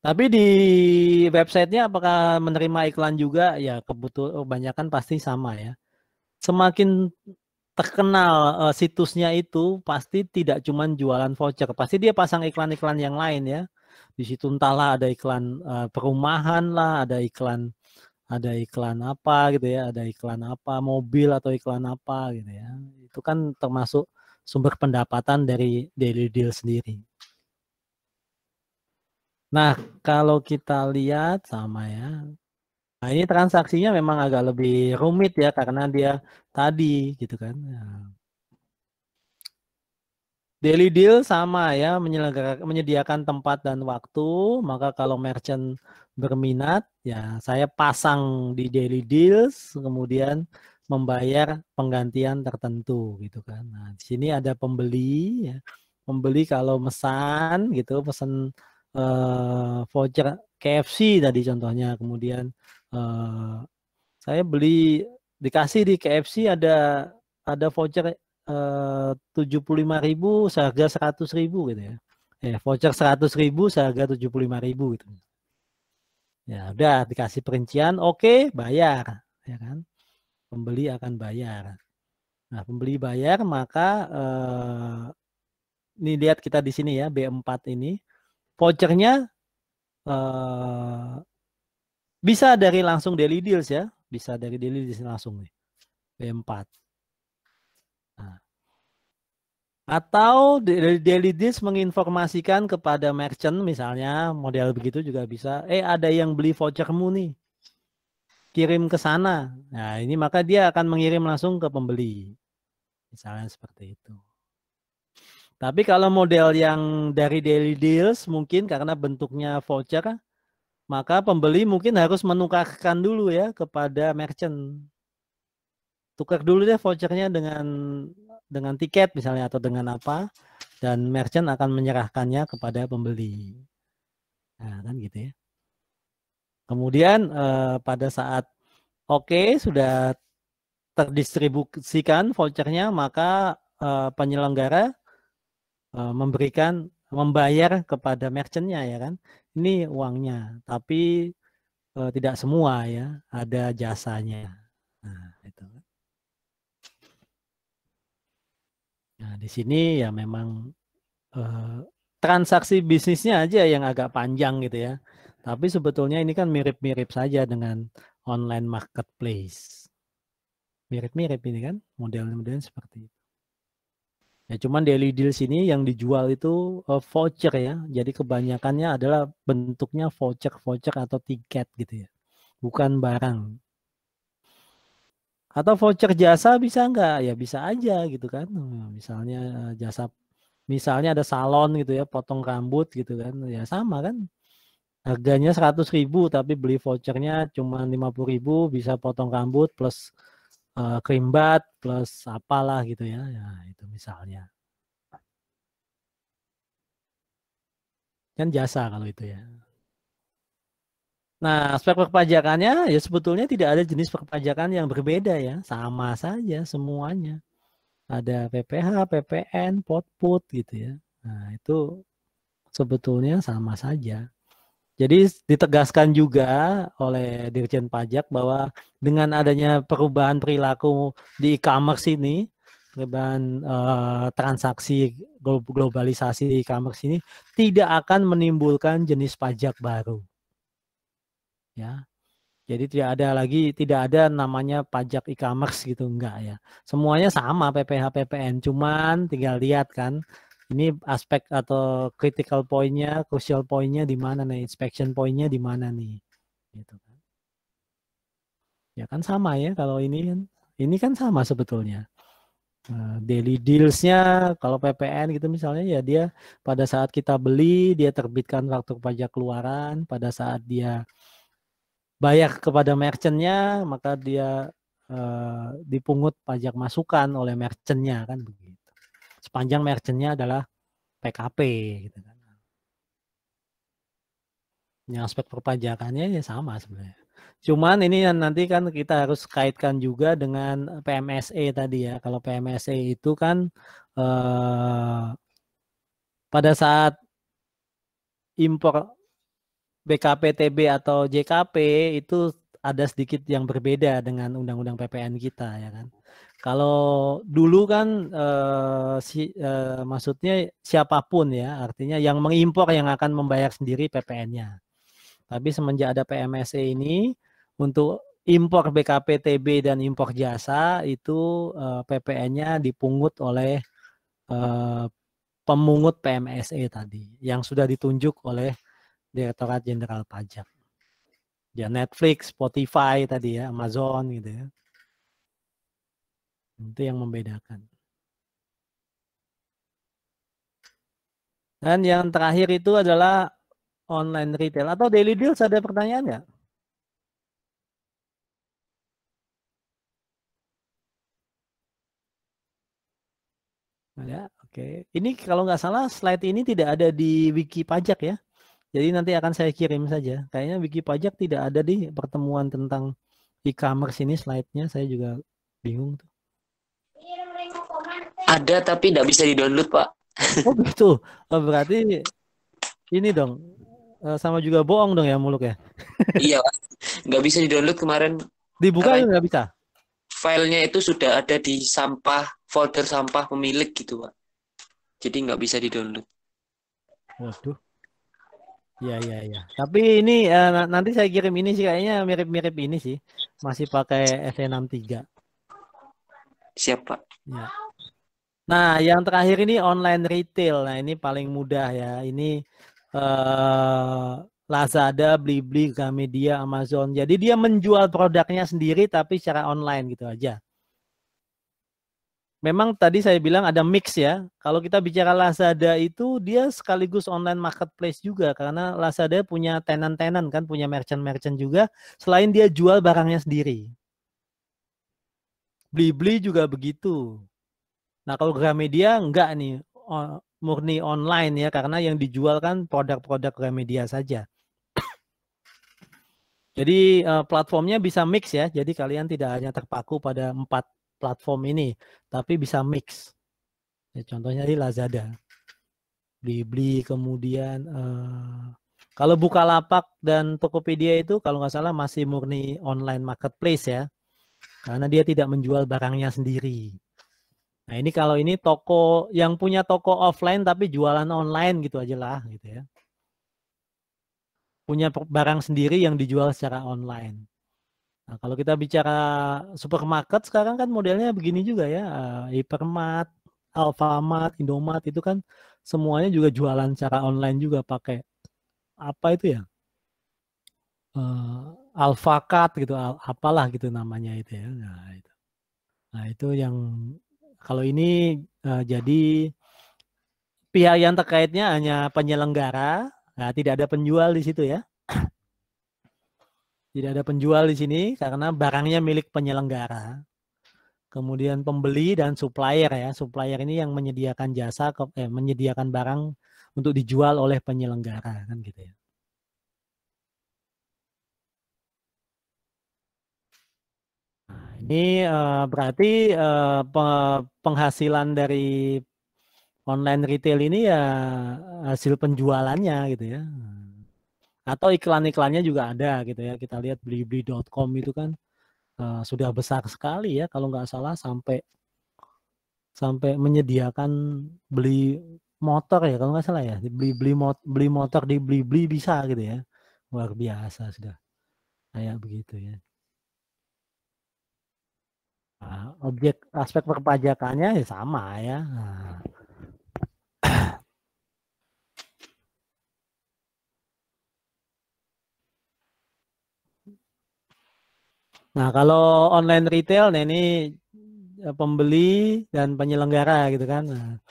Tapi di websitenya apakah menerima iklan juga? Ya kebanyakan pasti sama ya. Semakin terkenal situsnya itu pasti tidak cuma jualan voucher, pasti dia pasang iklan-iklan yang lain ya. Di situ entahlah ada iklan perumahan lah, ada iklan apa gitu ya, ada iklan apa mobil atau iklan apa gitu ya. Itu kan termasuk sumber pendapatan dari Daily Deal sendiri. Nah, kalau kita lihat sama ya. Nah, ini transaksinya memang agak lebih rumit ya karena dia tadi gitu kan. Daily Deal sama ya, menyediakan tempat dan waktu. Maka kalau merchant berminat, ya saya pasang di Daily Deals, kemudian membayar penggantian tertentu gitu kan. Nah, di sini ada pembeli ya. Pembeli kalau mesan gitu, pesan voucher KFC tadi contohnya, kemudian saya beli dikasih di KFC ada voucher 75.000 seharga 100.000 gitu ya. Voucher 100.000 seharga 75.000 gitu. Ya udah dikasih perincian, oke, bayar ya kan. Pembeli akan bayar. Nah, pembeli bayar maka ini lihat kita di sini ya, B4 ini vouchernya bisa dari langsung Daily Deals ya, bisa dari Daily Deals langsung nih, B4. Nah, atau Daily Deals menginformasikan kepada merchant misalnya model begitu juga bisa. Ada yang beli vouchermu nih, kirim ke sana. Nah ini maka dia akan mengirim langsung ke pembeli, misalnya seperti itu. Tapi kalau model yang dari Daily Deals mungkin karena bentuknya voucher, maka pembeli mungkin harus menukarkan dulu ya kepada merchant. Tukar dulu deh vouchernya dengan tiket misalnya atau dengan apa, dan merchant akan menyerahkannya kepada pembeli. Nah, kan gitu ya. Kemudian pada saat sudah terdistribusikan vouchernya, maka penyelenggara membayar kepada merchantnya ya kan. Ini uangnya, tapi tidak semua ya, ada jasanya. Nah, itu. Nah, di sini ya memang transaksi bisnisnya aja yang agak panjang gitu ya. Tapi sebetulnya ini kan mirip-mirip saja dengan online marketplace. Mirip-mirip ini kan model-modelnya seperti itu. Ya cuman Daily Deals ini yang dijual itu voucher ya. Jadi kebanyakannya adalah bentuknya voucher atau tiket gitu ya. Bukan barang. Atau voucher jasa bisa enggak? Ya bisa aja gitu kan. Misalnya jasa, misalnya ada salon gitu ya, potong rambut gitu kan. Ya sama kan. Harganya 100.000 tapi beli vouchernya cuma 50.000, bisa potong rambut plus krim bat plus apalah gitu ya. Ya itu misalnya. Kan jasa kalau itu ya. Nah, aspek perpajakannya ya sebetulnya tidak ada jenis perpajakan yang berbeda ya. Sama saja semuanya. Ada PPH, PPN, potput gitu ya. Nah, itu sebetulnya sama saja. Jadi ditegaskan juga oleh Dirjen Pajak bahwa dengan adanya perubahan perilaku di e-commerce ini, perubahan transaksi globalisasi di e-commerce ini tidak akan menimbulkan jenis pajak baru. Ya. Jadi tidak ada namanya pajak e-commerce gitu, enggak ya. Semuanya sama PPH, PPN, cuman tinggal lihat kan. Ini aspek atau critical point-nya, crucial point-nya di mana nih, inspection point-nya di mana nih. Gitu kan. Ya kan sama ya kalau ini kan sama sebetulnya. Daily deals-nya kalau PPN gitu misalnya ya dia pada saat kita beli dia terbitkan faktur pajak keluaran, pada saat dia bayar kepada merchant-nya maka dia dipungut pajak masukan oleh merchant-nya kan begitu. Sepanjang merchant-nya adalah PKP gitu kan. Yang aspek perpajakannya ya sama sebenarnya. Cuman ini nanti kan kita harus kaitkan juga dengan PMSE tadi ya. Kalau PMSE itu kan pada saat impor BKP-TB atau JKP itu ada sedikit yang berbeda dengan undang-undang PPN kita ya kan. Kalau dulu kan maksudnya siapapun ya, artinya yang mengimpor yang akan membayar sendiri PPN-nya. Tapi semenjak ada PMSE ini untuk impor BKP-TB dan impor jasa itu PPN-nya dipungut oleh pemungut PMSE tadi yang sudah ditunjuk oleh Direktorat Jenderal Pajak. Ya Netflix, Spotify tadi ya, Amazon gitu ya. Itu yang membedakan. Dan yang terakhir itu adalah online retail atau daily deals. Ada pertanyaan nggak? Ya, oke. Ini kalau nggak salah slide ini tidak ada di wiki pajak ya. Jadi nanti akan saya kirim saja. Kayaknya wiki pajak tidak ada di pertemuan tentang e-commerce ini slide-nya. Saya juga bingung tuh. Ada tapi tidak bisa di-download, Pak. Oh gitu. Oh, berarti ini dong. Sama juga bohong dong ya Muluk ya. Iya, Pak. Nggak bisa di-download kemarin. Dibuka nggak bisa? Filenya itu sudah ada di folder sampah pemilik gitu, Pak. Jadi nggak bisa di-download. Waduh. Iya. Tapi ini nanti saya kirim ini sih kayaknya mirip-mirip ini sih. Masih pakai SE63. Siap, Pak. Ya. Nah, yang terakhir ini online retail. Nah, ini paling mudah ya. Ini Lazada, Blibli, Gramedia, Amazon. Jadi dia menjual produknya sendiri tapi secara online gitu aja. Memang tadi saya bilang ada mix ya. Kalau kita bicara Lazada itu dia sekaligus online marketplace juga karena Lazada punya tenan-tenan kan, punya merchant-merchant juga selain dia jual barangnya sendiri. Blibli juga begitu. Nah, kalau Gramedia enggak nih, murni online ya karena yang dijual kan produk-produk Gramedia saja. Jadi platformnya bisa mix ya. Jadi kalian tidak hanya terpaku pada 4 platform ini, tapi bisa mix. Ya, contohnya di Lazada, Blibli, kemudian kalau Bukalapak dan Tokopedia itu kalau nggak salah masih murni online marketplace ya, karena dia tidak menjual barangnya sendiri. Nah ini kalau ini toko yang punya toko offline tapi jualan online gitu aja lah gitu ya. Punya barang sendiri yang dijual secara online. Nah, kalau kita bicara supermarket sekarang kan modelnya begini juga ya, Hypermart, Alfamart, Indomart itu kan semuanya juga jualan secara online juga pakai apa itu ya, Alfacart gitu, apalah gitu namanya itu ya. Nah itu yang kalau ini jadi pihak yang terkaitnya hanya penyelenggara, nah, tidak ada penjual di situ ya. Tidak ada penjual di sini karena barangnya milik penyelenggara. Kemudian pembeli dan supplier ya. Supplier ini yang menyediakan jasa, menyediakan barang untuk dijual oleh penyelenggara kan gitu ya. Nah, ini berarti penghasilan dari online retail ini ya hasil penjualannya gitu ya. Atau iklan-iklannya juga ada gitu ya. Kita lihat blibli.com itu kan sudah besar sekali ya kalau nggak salah sampai menyediakan beli motor ya kalau nggak salah ya, beli motor di Blibli bisa gitu ya, luar biasa sudah kayak begitu ya. Nah, objek aspek perpajakannya ya sama ya. Nah kalau online retail, nah ini pembeli dan penyelenggara gitu kan. Nah,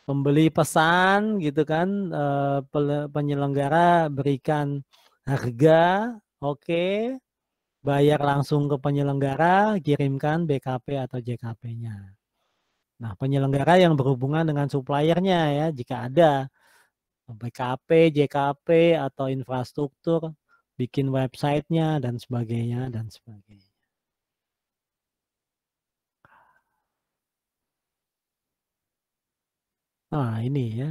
pembeli pesan gitu kan, penyelenggara berikan harga, oke, bayar langsung ke penyelenggara, kirimkan BKP atau JKP-nya. Nah, penyelenggara yang berhubungan dengan suppliernya ya, jika ada BKP, JKP atau infrastruktur, bikin websitenya dan sebagainya dan sebagainya. Nah, ini ya.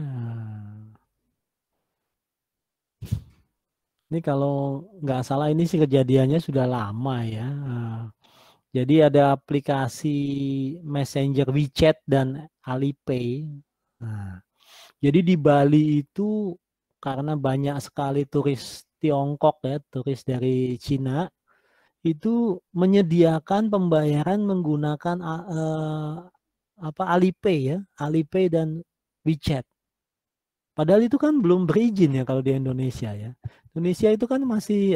Ini kalau nggak salah ini sih kejadiannya sudah lama ya. Jadi ada aplikasi Messenger WeChat dan Alipay. Nah, jadi di Bali itu karena banyak sekali turis Tiongkok ya, turis dari Cina, itu menyediakan pembayaran menggunakan apa Alipay ya, Alipay dan WeChat. Padahal itu kan belum berizin ya kalau di Indonesia ya. Indonesia itu kan masih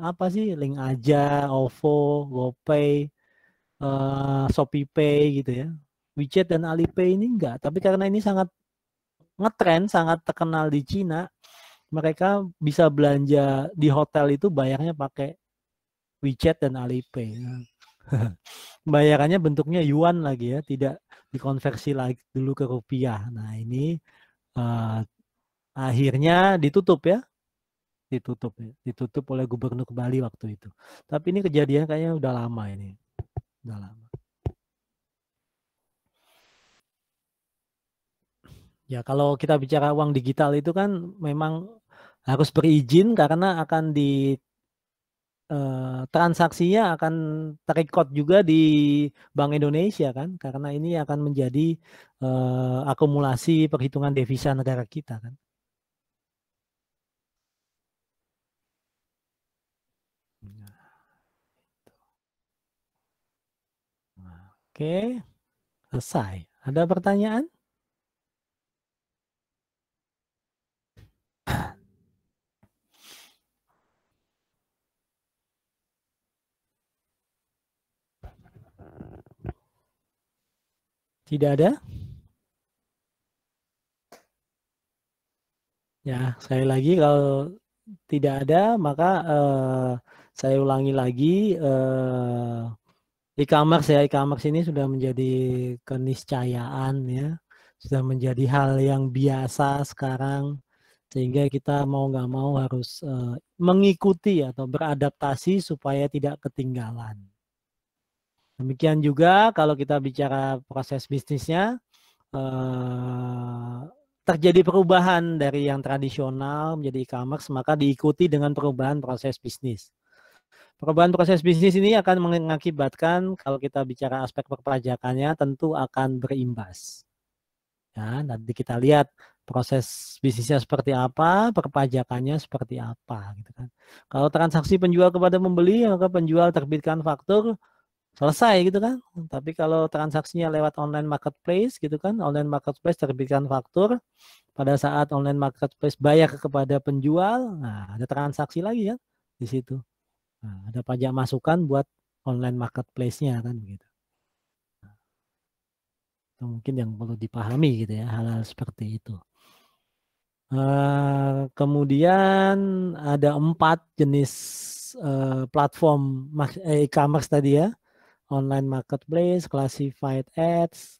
apa sih link aja, OVO, GoPay, ShopeePay gitu ya. WeChat dan Alipay ini enggak, tapi karena ini sangat ngetren, sangat terkenal di Cina, mereka bisa belanja di hotel itu bayarnya pakai WeChat dan Alipay. Nah, bayarannya bentuknya yuan lagi ya, tidak dikonversi lagi dulu ke rupiah. Nah ini uh, akhirnya ditutup ya, ditutup oleh Gubernur Bali waktu itu. Tapi ini kejadian kayaknya udah lama ini, udah lama. Ya kalau kita bicara uang digital itu kan memang harus berizin karena akan di transaksinya akan terrecord juga di Bank Indonesia kan, karena ini akan menjadi akumulasi perhitungan devisa negara kita kan. Oke, selesai. Ada pertanyaan? Tidak ada? Ya, sekali lagi kalau tidak ada maka saya ulangi lagi e-commerce ya, e-commerce ini sudah menjadi keniscayaan ya, sudah menjadi hal yang biasa sekarang sehingga kita mau nggak mau harus mengikuti atau beradaptasi supaya tidak ketinggalan. Demikian juga kalau kita bicara proses bisnisnya, terjadi perubahan dari yang tradisional menjadi e-commerce, maka diikuti dengan perubahan proses bisnis. Perubahan proses bisnis ini akan mengakibatkan kalau kita bicara aspek perpajakannya tentu akan berimbas. Ya, nanti kita lihat proses bisnisnya seperti apa, perpajakannya seperti apa, gitu kan. Kalau transaksi penjual kepada pembeli, maka penjual terbitkan faktur, selesai gitu kan. Tapi kalau transaksinya lewat online marketplace gitu kan, online marketplace terbitkan faktur, pada saat online marketplace bayar kepada penjual, nah ada transaksi lagi ya di situ. Nah, ada pajak masukan buat online marketplace-nya kan begitu. Itu mungkin yang perlu dipahami gitu ya, hal-hal seperti itu. Kemudian ada 4 jenis platform e-commerce tadi ya. Online marketplace, classified ads,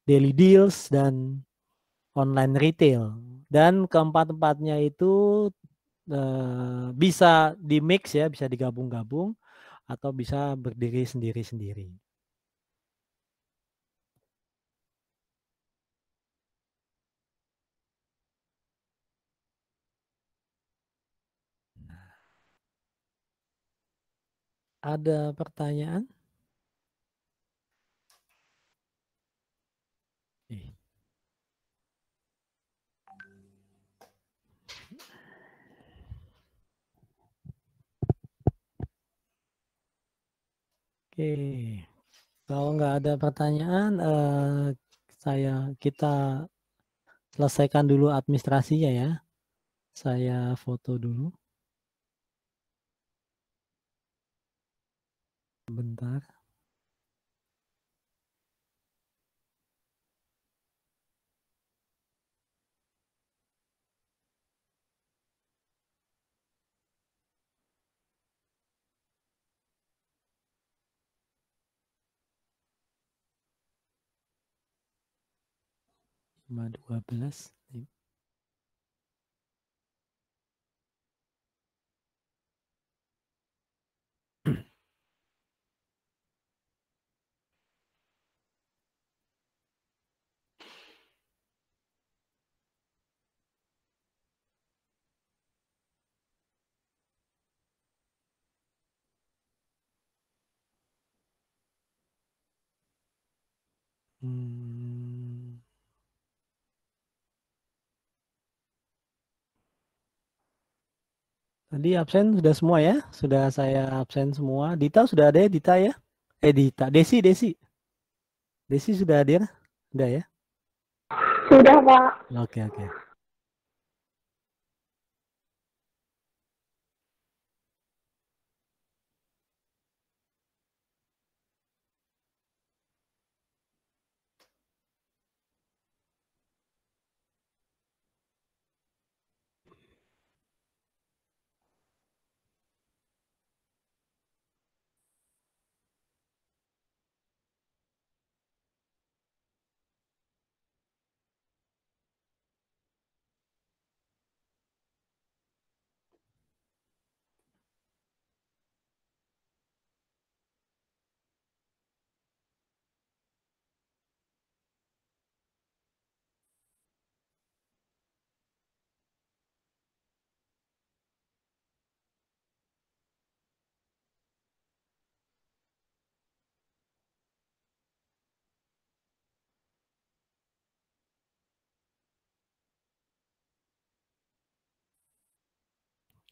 daily deals, dan online retail. Dan keempat-empatnya itu bisa di mix ya, bisa digabung-gabung atau bisa berdiri sendiri-sendiri. Ada pertanyaan? Oke, kalau nggak ada pertanyaan, kita selesaikan dulu administrasinya ya. Saya foto dulu. Bentar. Cuma 12. Tadi absen sudah semua ya? Sudah saya absen semua. Dita sudah ada ya, Dita ya? Dita. Desi sudah hadir? Sudah ya? Sudah, Pak. Oke.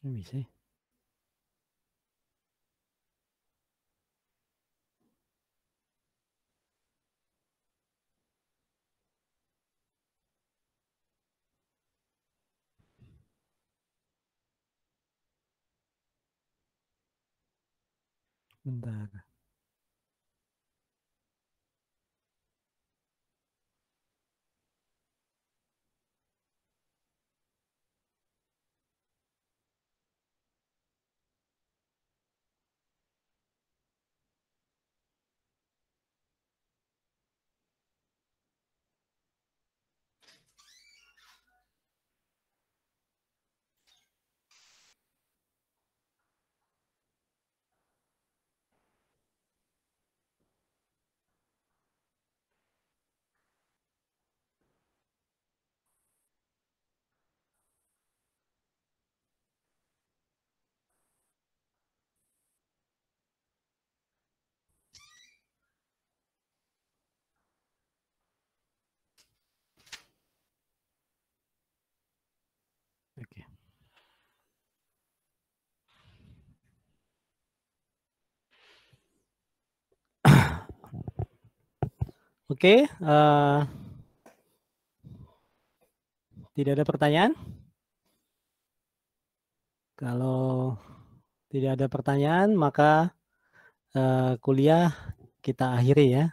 Nggak bisa ya? Bentar. Oke. Oke, tidak ada pertanyaan? Kalau tidak ada pertanyaan, maka kuliah kita akhiri ya.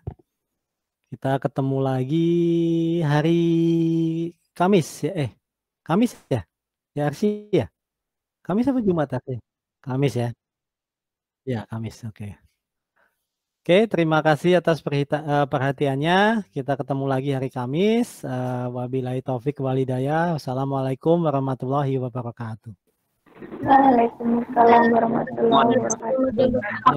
Kita ketemu lagi hari Kamis ya. Kamis ya? Ya Arsi ya? Kamis apa Jumat Arsi? Kamis ya? Ya, Kamis. Oke. Oke, terima kasih atas perhatiannya. Kita ketemu lagi hari Kamis. Wabillahi taufik walhidayah. Wassalamualaikum warahmatullahi wabarakatuh. Waalaikumsalam warahmatullahi wabarakatuh.